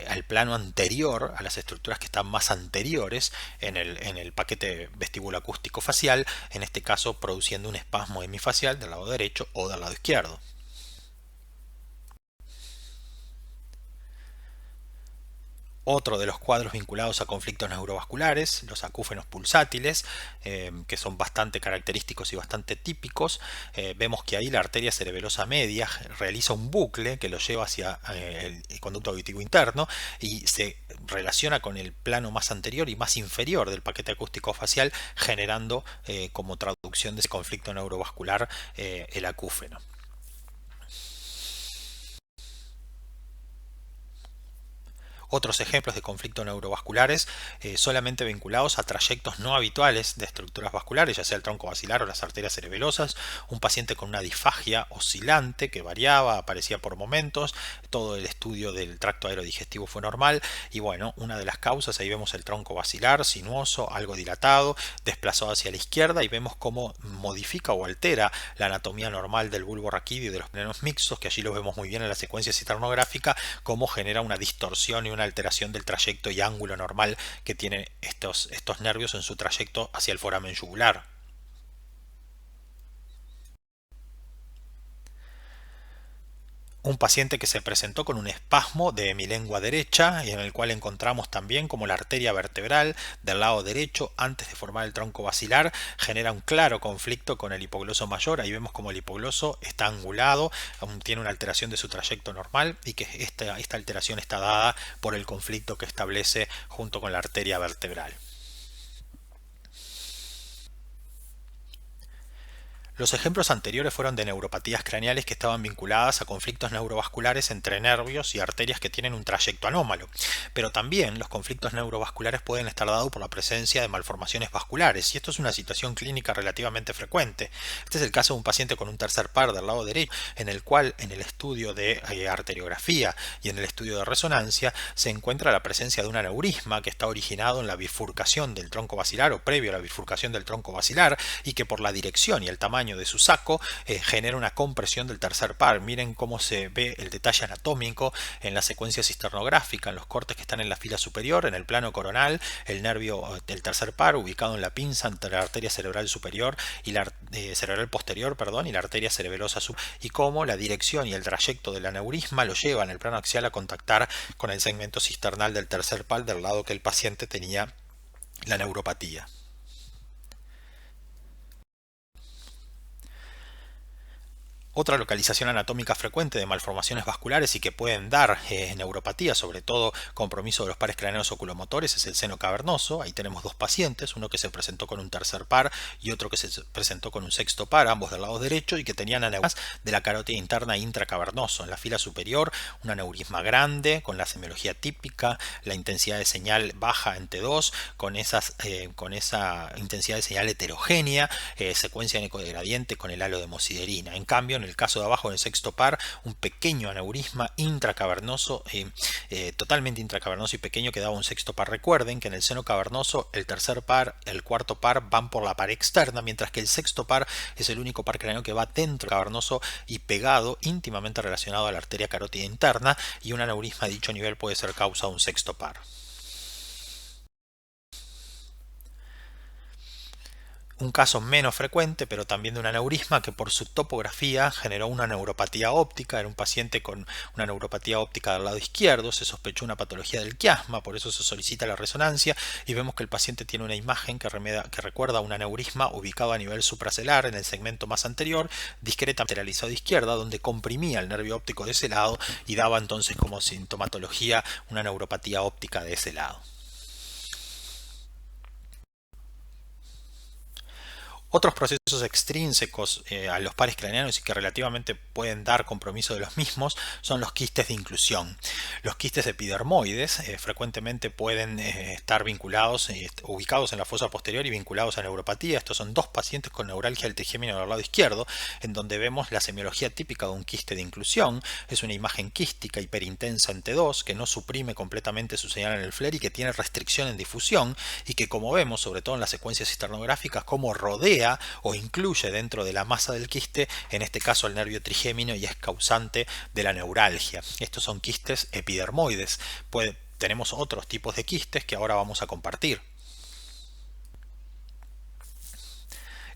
al plano anterior, a las estructuras que están más anteriores en el paquete vestibuloacústico facial, en este caso produciendo un espasmo hemifacial del lado derecho o del lado izquierdo. Otro de los cuadros vinculados a conflictos neurovasculares, los acúfenos pulsátiles, que son bastante característicos y bastante típicos. Vemos que ahí la arteria cerebelosa media realiza un bucle que lo lleva hacia el conducto auditivo interno y se relaciona con el plano más anterior y más inferior del paquete acústico facial, generando como traducción de ese conflicto neurovascular el acúfeno. Otros ejemplos de conflictos neurovasculares solamente vinculados a trayectos no habituales de estructuras vasculares, ya sea el tronco basilar o las arterias cerebelosas, un paciente con una disfagia oscilante que variaba, aparecía por momentos, todo el estudio del tracto aerodigestivo fue normal y bueno, una de las causas, ahí vemos el tronco basilar, sinuoso, algo dilatado, desplazado hacia la izquierda y vemos cómo modifica o altera la anatomía normal del bulbo raquídeo y de los plenos mixtos, que allí lo vemos muy bien en la secuencia citernográfica, cómo genera una distorsión y una alteración del trayecto y ángulo normal que tienen estos nervios en su trayecto hacia el foramen yugular. Un paciente que se presentó con un espasmo de mi lengua derecha y en el cual encontramos también como la arteria vertebral del lado derecho antes de formar el tronco basilar genera un claro conflicto con el hipogloso mayor. Ahí vemos como el hipogloso está angulado, tiene una alteración de su trayecto normal y que esta alteración está dada por el conflicto que establece junto con la arteria vertebral. Los ejemplos anteriores fueron de neuropatías craneales que estaban vinculadas a conflictos neurovasculares entre nervios y arterias que tienen un trayecto anómalo, pero también los conflictos neurovasculares pueden estar dados por la presencia de malformaciones vasculares, y esto es una situación clínica relativamente frecuente. Este es el caso de un paciente con un tercer par del lado derecho, en el cual en el estudio de arteriografía y en el estudio de resonancia se encuentra la presencia de un aneurisma que está originado en la bifurcación del tronco basilar o previo a la bifurcación del tronco basilar y que por la dirección y el tamaño de su saco genera una compresión del tercer par. Miren cómo se ve el detalle anatómico en la secuencia cisternográfica, en los cortes que están en la fila superior, en el plano coronal, el nervio del tercer par ubicado en la pinza entre la arteria cerebral superior y la cerebral posterior, perdón, y la arteria cerebelosa y cómo la dirección y el trayecto del aneurisma lo lleva en el plano axial a contactar con el segmento cisternal del tercer par del lado que el paciente tenía la neuropatía. Otra localización anatómica frecuente de malformaciones vasculares y que pueden dar neuropatía, sobre todo compromiso de los pares craneos oculomotores, es el seno cavernoso. Ahí tenemos dos pacientes, uno que se presentó con un tercer par y otro que se presentó con un sexto par, ambos del lado derecho, y que tenían aneurismas de la carótida interna intracavernoso. En la fila superior, un aneurisma grande, con la semiología típica, la intensidad de señal baja en T2, con esa intensidad de señal heterogénea, secuencia en ecodegradiente con el halo de hemosiderina. En cambio, en el caso de abajo del sexto par, un pequeño aneurisma intracavernoso, totalmente intracavernoso y pequeño que daba un sexto par. Recuerden que en el seno cavernoso el tercer par, el cuarto par van por la pared externa, mientras que el sexto par es el único par craneano que va dentro del cavernoso y pegado, íntimamente relacionado a la arteria carótida interna, y un aneurisma de dicho nivel puede ser causa de un sexto par. Un caso menos frecuente, pero también de un aneurisma que por su topografía generó una neuropatía óptica. Era un paciente con una neuropatía óptica del lado izquierdo, se sospechó una patología del quiasma, por eso se solicita la resonancia y vemos que el paciente tiene una imagen que recuerda a un aneurisma ubicado a nivel supracelular en el segmento más anterior, discretamente lateralizado a izquierda, donde comprimía el nervio óptico de ese lado y daba entonces como sintomatología una neuropatía óptica de ese lado. Otros procesos extrínsecos a los pares craneanos y que relativamente pueden dar compromiso de los mismos son los quistes de inclusión. Los quistes epidermoides frecuentemente pueden estar vinculados, ubicados en la fosa posterior y vinculados a neuropatía. Estos son dos pacientes con neuralgia del trigémino del lado izquierdo, en donde vemos la semiología típica de un quiste de inclusión. Es una imagen quística hiperintensa en T2 que no suprime completamente su señal en el FLAIR y que tiene restricción en difusión y que, como vemos, sobre todo en las secuencias cisternográficas, como rodea o incluye dentro de la masa del quiste, en este caso el nervio trigémino, y es causante de la neuralgia. Estos son quistes epidermoides. Tenemos otros tipos de quistes que ahora vamos a compartir.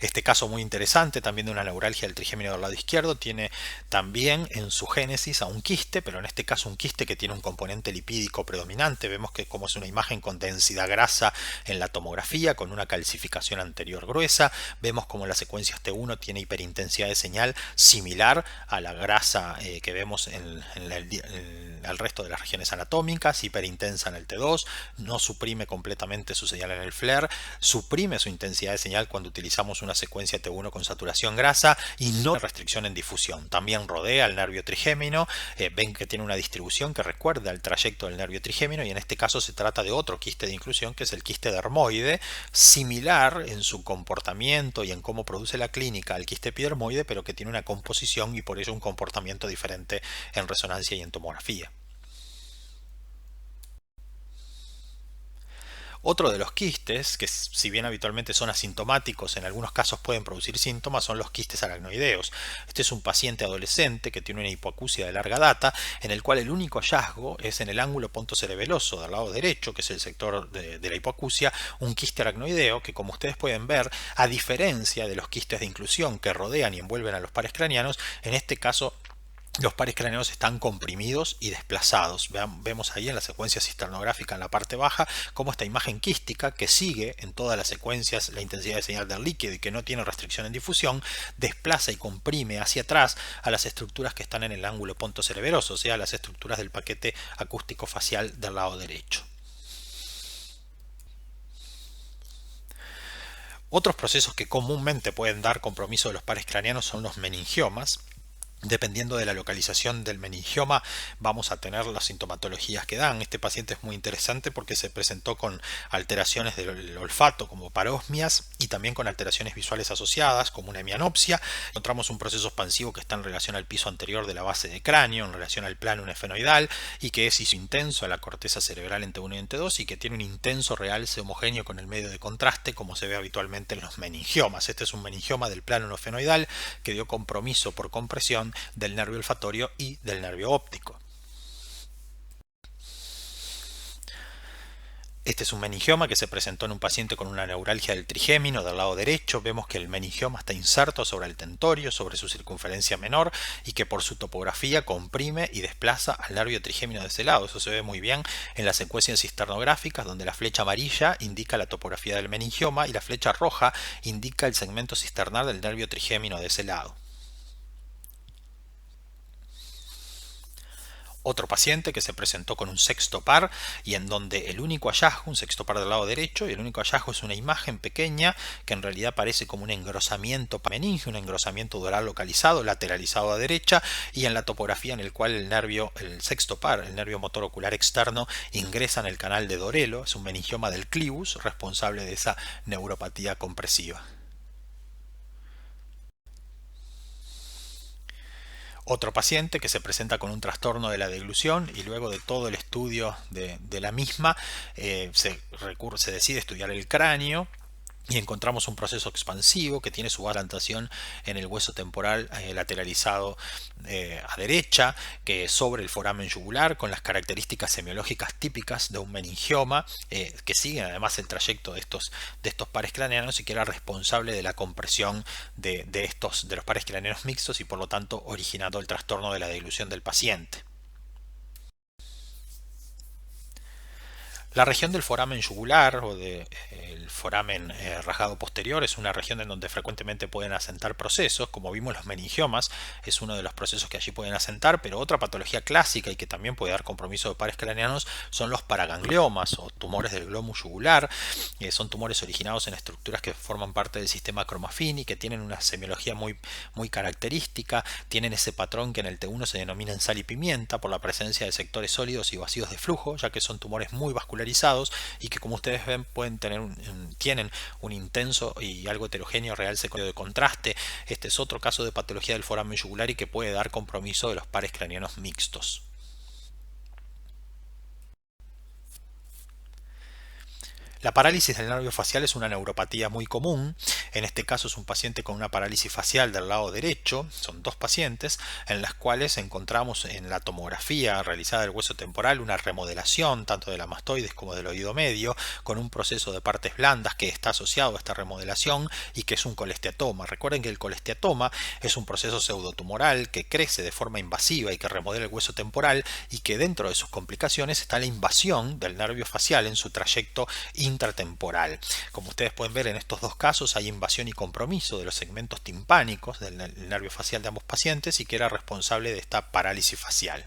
Este caso muy interesante, también de una neuralgia del trigémino del lado izquierdo, tiene también en su génesis a un quiste, pero en este caso un quiste que tiene un componente lipídico predominante. Vemos que como es una imagen con densidad grasa en la tomografía, con una calcificación anterior gruesa, vemos como la secuencia T1 tiene hiperintensidad de señal similar a la grasa que vemos en el resto de las regiones anatómicas, hiperintensa en el T2, no suprime completamente su señal en el FLAIR, suprime su intensidad de señal cuando utilizamos una secuencia T1 con saturación grasa y no tiene restricción en difusión. También rodea el nervio trigémino, ven que tiene una distribución que recuerda el trayecto del nervio trigémino y en este caso se trata de otro quiste de inclusión que es el quiste dermoide, similar en su comportamiento y en cómo produce la clínica al quiste epidermoide, pero que tiene una composición y por ello un comportamiento diferente en resonancia y en tomografía. Otro de los quistes, que si bien habitualmente son asintomáticos, en algunos casos pueden producir síntomas, son los quistes aracnoideos. Este es un paciente adolescente que tiene una hipoacusia de larga data, en el cual el único hallazgo es en el ángulo pontocerebeloso del lado derecho, que es el sector de la hipoacusia, un quiste aracnoideo que, como ustedes pueden ver, a diferencia de los quistes de inclusión que rodean y envuelven a los pares craneanos, en este caso los pares craneanos están comprimidos y desplazados. Vemos ahí en la secuencia cisternográfica en la parte baja como esta imagen quística que sigue en todas las secuencias la intensidad de señal del líquido y que no tiene restricción en difusión, desplaza y comprime hacia atrás a las estructuras que están en el ángulo pontocerebeloso, o sea, las estructuras del paquete acústico facial del lado derecho. Otros procesos que comúnmente pueden dar compromiso de los pares craneanos son los meningiomas. Dependiendo de la localización del meningioma vamos a tener las sintomatologías que dan. Este paciente es muy interesante porque se presentó con alteraciones del olfato como parosmias y también con alteraciones visuales asociadas como una hemianopsia. Encontramos un proceso expansivo que está en relación al piso anterior de la base de cráneo, en relación al plano efenoidal y que es intenso a la corteza cerebral en T1 y en T2 y que tiene un intenso realce homogéneo con el medio de contraste como se ve habitualmente en los meningiomas. Este es un meningioma del plano efenoidal que dio compromiso por compresión del nervio olfatorio y del nervio óptico. Este es un meningioma que se presentó en un paciente con una neuralgia del trigémino del lado derecho. Vemos que el meningioma está inserto sobre el tentorio, sobre su circunferencia menor y que por su topografía comprime y desplaza al nervio trigémino de ese lado. Eso se ve muy bien en las secuencias cisternográficas donde la flecha amarilla indica la topografía del meningioma y la flecha roja indica el segmento cisternar del nervio trigémino de ese lado. Otro paciente que se presentó con un sexto par y en donde el único hallazgo, un sexto par del lado derecho, y el único hallazgo es una imagen pequeña que en realidad parece como un engrosamiento meningio, un engrosamiento dural localizado, lateralizado a derecha, y en la topografía en el cual el sexto par, el nervio motor ocular externo, ingresa en el canal de Dorelo. Es un meningioma del clivus responsable de esa neuropatía compresiva. Otro paciente que se presenta con un trastorno de la deglución y luego de todo el estudio de la misma se decide estudiar el cráneo y encontramos un proceso expansivo que tiene su implantación en el hueso temporal lateralizado a derecha, que es sobre el foramen yugular, con las características semiológicas típicas de un meningioma, que siguen además el trayecto de estos pares craneanos y que era responsable de la compresión de los pares craneanos mixtos y por lo tanto originando el trastorno de la deglución del paciente. La región del foramen yugular o del foramen rasgado posterior es una región en donde frecuentemente pueden asentar procesos, como vimos los meningiomas, es uno de los procesos que allí pueden asentar, pero otra patología clásica y que también puede dar compromiso de pares craneanos son los paragangliomas o tumores del glomus yugular. Son tumores originados en estructuras que forman parte del sistema Cromaffini, que tienen una semiología muy característica, tienen ese patrón que en el T1 se denomina en sal y pimienta por la presencia de sectores sólidos y vacíos de flujo, ya que son tumores muy vasculares y que, como ustedes ven, tienen un intenso y algo heterogéneo real secundario de contraste. Este es otro caso de patología del foramen yugular y que puede dar compromiso de los pares craneanos mixtos. La parálisis del nervio facial es una neuropatía muy común. En este caso es un paciente con una parálisis facial del lado derecho. Son dos pacientes en las cuales encontramos en la tomografía realizada del hueso temporal una remodelación tanto de la mastoides como del oído medio, con un proceso de partes blandas que está asociado a esta remodelación y que es un colesteatoma. Recuerden que el colesteatoma es un proceso pseudotumoral que crece de forma invasiva y que remodela el hueso temporal, y que dentro de sus complicaciones está la invasión del nervio facial en su trayecto intratemporal. Como ustedes pueden ver, en estos dos casos hay invasión y compromiso de los segmentos timpánicos del nervio facial de ambos pacientes y que era responsable de esta parálisis facial.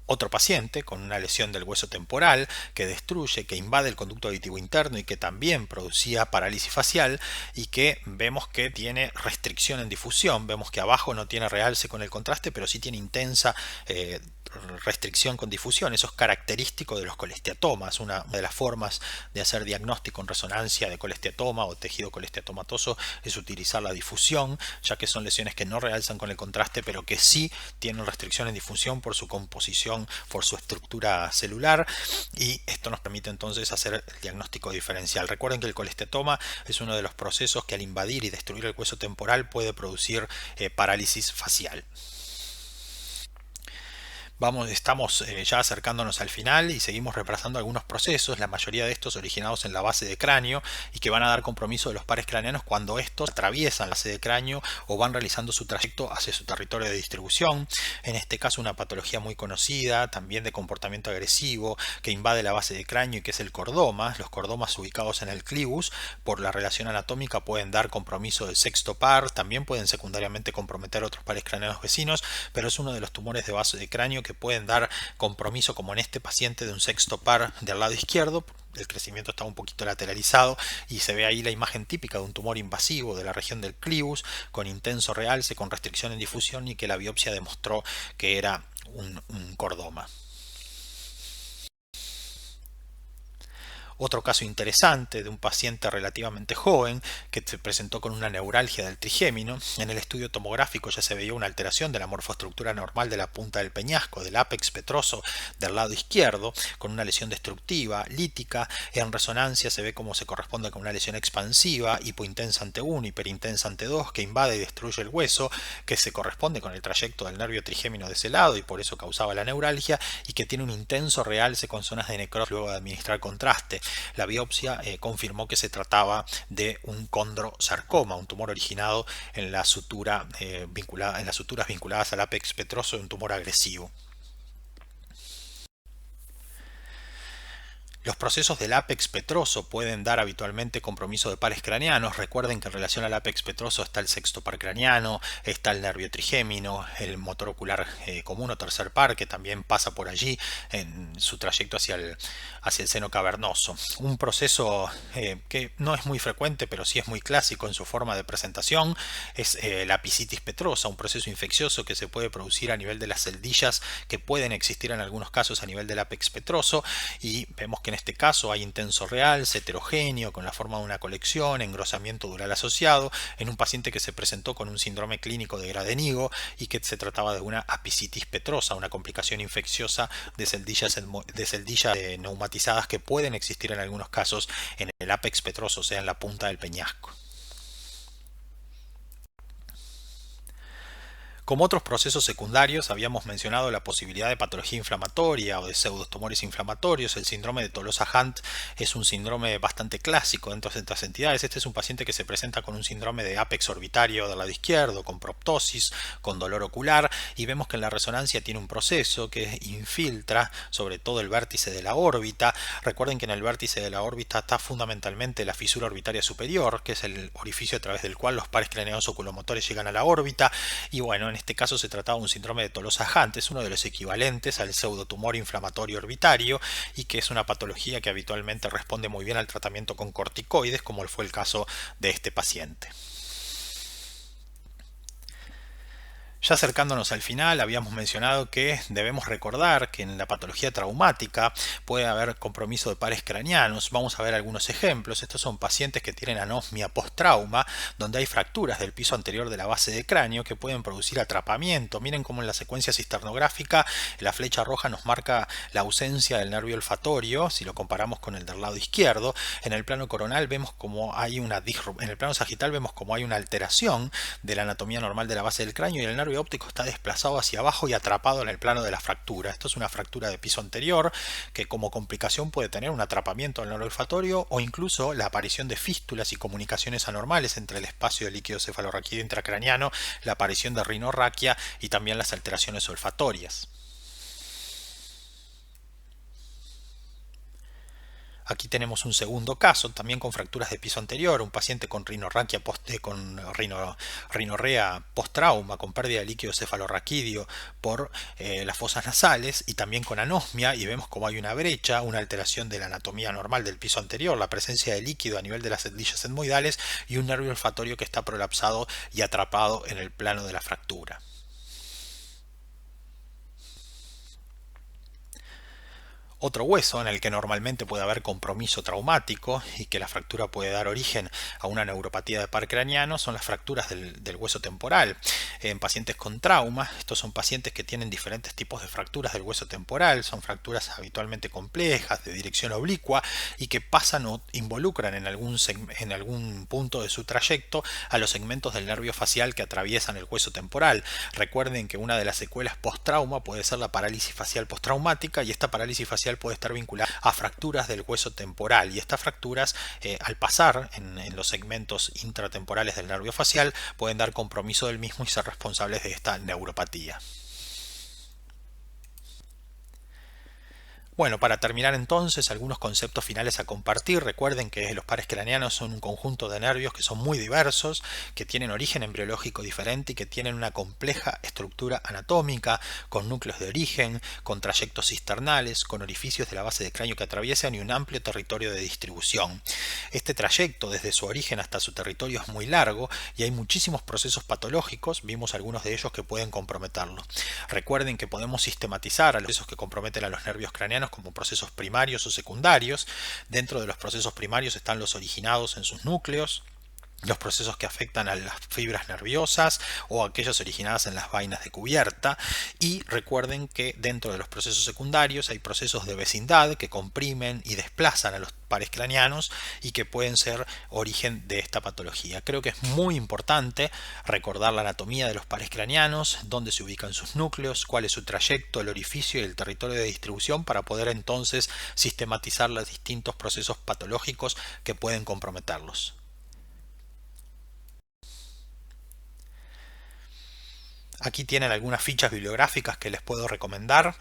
Otro paciente con una lesión del hueso temporal que destruye, que invade el conducto auditivo interno y que también producía parálisis facial, y que vemos que tiene restricción en difusión. Vemos que abajo no tiene realce con el contraste, pero sí tiene intensa restricción con difusión. Eso es característico de los colesteatomas. Una de las formas de hacer diagnóstico en resonancia de colesteatoma o tejido colesteatomatoso es utilizar la difusión, ya que son lesiones que no realzan con el contraste, pero que sí tienen restricción en difusión por su composición, por su estructura celular, y esto nos permite entonces hacer el diagnóstico diferencial. Recuerden que el colesteatoma es uno de los procesos que al invadir y destruir el hueso temporal puede producir parálisis facial. Estamos ya acercándonos al final y seguimos repasando algunos procesos, la mayoría de estos originados en la base de cráneo y que van a dar compromiso de los pares craneanos cuando estos atraviesan la base de cráneo o van realizando su trayecto hacia su territorio de distribución. En este caso una patología muy conocida, también de comportamiento agresivo, que invade la base de cráneo y que es el cordoma. Los cordomas ubicados en el clivus, por la relación anatómica, pueden dar compromiso del sexto par, también pueden secundariamente comprometer otros pares craneanos vecinos, pero es uno de los tumores de base de cráneo que pueden dar compromiso, como en este paciente, de un sexto par del lado izquierdo. El crecimiento está un poquito lateralizado y se ve ahí la imagen típica de un tumor invasivo de la región del clivus con intenso realce, con restricción en difusión, y que la biopsia demostró que era un cordoma. Otro caso interesante de un paciente relativamente joven que se presentó con una neuralgia del trigémino. En el estudio tomográfico ya se veía una alteración de la morfoestructura normal de la punta del peñasco, del ápex petroso del lado izquierdo, con una lesión destructiva, lítica. En resonancia se ve cómo se corresponde con una lesión expansiva, hipointensa ante 1, hiperintensa ante 2, que invade y destruye el hueso, que se corresponde con el trayecto del nervio trigémino de ese lado y por eso causaba la neuralgia, y que tiene un intenso realce con zonas de necrosis luego de administrar contraste. La biopsia confirmó que se trataba de un condrosarcoma, un tumor originado en la sutura, en las suturas vinculadas al ápex petroso de un tumor agresivo. Los procesos del ápex petroso pueden dar habitualmente compromiso de pares craneanos. Recuerden que en relación al ápex petroso está el sexto par craneano, está el nervio trigémino, el motor ocular común o tercer par, que también pasa por allí en su trayecto hacia el seno cavernoso. Un proceso que no es muy frecuente, pero sí es muy clásico en su forma de presentación, es la apicitis petrosa, un proceso infeccioso que se puede producir a nivel de las celdillas, que pueden existir en algunos casos a nivel del ápex petroso, y vemos que en este caso hay intenso real, heterogéneo, con la forma de una colección, engrosamiento dural asociado, en un paciente que se presentó con un síndrome clínico de Gradenigo y que se trataba de una apicitis petrosa, una complicación infecciosa de celdillas neumatizadas que pueden existir en algunos casos en el ápex petroso, o sea, en la punta del peñasco. Como otros procesos secundarios, habíamos mencionado la posibilidad de patología inflamatoria o de pseudotumores inflamatorios. El síndrome de Tolosa-Hunt es un síndrome bastante clásico dentro de estas entidades. Este es un paciente que se presenta con un síndrome de ápex orbitario del lado izquierdo, con proptosis, con dolor ocular, y vemos que en la resonancia tiene un proceso que infiltra sobre todo el vértice de la órbita. Recuerden que en el vértice de la órbita está fundamentalmente la fisura orbitaria superior, que es el orificio a través del cual los pares craneanos oculomotores llegan a la órbita, y bueno, en este caso se trataba de un síndrome de Tolosa-Hunt, es uno de los equivalentes al pseudotumor inflamatorio orbitario y que es una patología que habitualmente responde muy bien al tratamiento con corticoides, como fue el caso de este paciente. Ya acercándonos al final, habíamos mencionado que debemos recordar que en la patología traumática puede haber compromiso de pares craneanos. Vamos a ver algunos ejemplos. Estos son pacientes que tienen anosmia post-trauma, donde hay fracturas del piso anterior de la base de cráneo que pueden producir atrapamiento. Miren cómo en la secuencia cisternográfica la flecha roja nos marca la ausencia del nervio olfatorio, si lo comparamos con el del lado izquierdo. En el plano coronal vemos como hay una en el plano sagital vemos como hay una alteración de la anatomía normal de la base del cráneo y el nervio óptico está desplazado hacia abajo y atrapado en el plano de la fractura. Esto es una fractura de piso anterior que como complicación puede tener un atrapamiento del nervio olfatorio o incluso la aparición de fístulas y comunicaciones anormales entre el espacio del líquido cefalorraquídeo intracraniano, la aparición de rinorraquia y también las alteraciones olfatorias. Aquí tenemos un segundo caso, también con fracturas de piso anterior, un paciente con rinorraquia rinorrea post-trauma, con pérdida de líquido cefalorraquídeo por las fosas nasales y también con anosmia, y vemos como hay una brecha, una alteración de la anatomía normal del piso anterior, la presencia de líquido a nivel de las celdillas etmoidales y un nervio olfatorio que está prolapsado y atrapado en el plano de la fractura. Otro hueso en el que normalmente puede haber compromiso traumático y que la fractura puede dar origen a una neuropatía de par craneano son las fracturas del hueso temporal. En pacientes con trauma, estos son pacientes que tienen diferentes tipos de fracturas del hueso temporal, son fracturas habitualmente complejas, de dirección oblicua y que pasan o involucran en algún punto de su trayecto a los segmentos del nervio facial que atraviesan el hueso temporal. Recuerden que una de las secuelas post-trauma puede ser la parálisis facial postraumática y esta parálisis facial puede estar vinculada a fracturas del hueso temporal y estas fracturas al pasar en los segmentos intratemporales del nervio facial pueden dar compromiso del mismo y ser responsables de esta neuropatía. Bueno, para terminar entonces, algunos conceptos finales a compartir. Recuerden que los pares craneanos son un conjunto de nervios que son muy diversos, que tienen origen embriológico diferente y que tienen una compleja estructura anatómica, con núcleos de origen, con trayectos cisternales, con orificios de la base de cráneo que atraviesan y un amplio territorio de distribución. Este trayecto desde su origen hasta su territorio es muy largo y hay muchísimos procesos patológicos, vimos algunos de ellos que pueden comprometerlo. Recuerden que podemos sistematizar a los procesos que comprometen a los nervios craneanos como procesos primarios o secundarios. Dentro de los procesos primarios están los originados en sus núcleos, los procesos que afectan a las fibras nerviosas o aquellas originadas en las vainas de cubierta, y recuerden que dentro de los procesos secundarios hay procesos de vecindad que comprimen y desplazan a los pares craneanos y que pueden ser origen de esta patología. Creo que es muy importante recordar la anatomía de los pares craneanos, dónde se ubican sus núcleos, cuál es su trayecto, el orificio y el territorio de distribución para poder entonces sistematizar los distintos procesos patológicos que pueden comprometerlos. Aquí tienen algunas fichas bibliográficas que les puedo recomendar.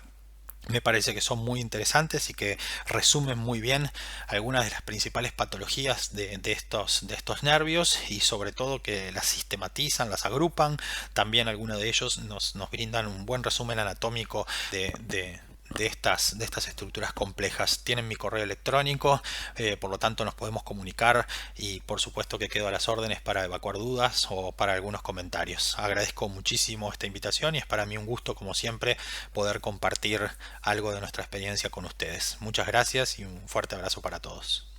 Me parece que son muy interesantes y que resumen muy bien algunas de las principales patologías de estos nervios y sobre todo que las sistematizan, las agrupan. También algunos de ellos nos brindan un buen resumen anatómico de de estas estructuras complejas. Tienen mi correo electrónico, por lo tanto nos podemos comunicar y por supuesto que quedo a las órdenes para evacuar dudas o para algunos comentarios. Agradezco muchísimo esta invitación y es para mí un gusto, como siempre, poder compartir algo de nuestra experiencia con ustedes. Muchas gracias y un fuerte abrazo para todos.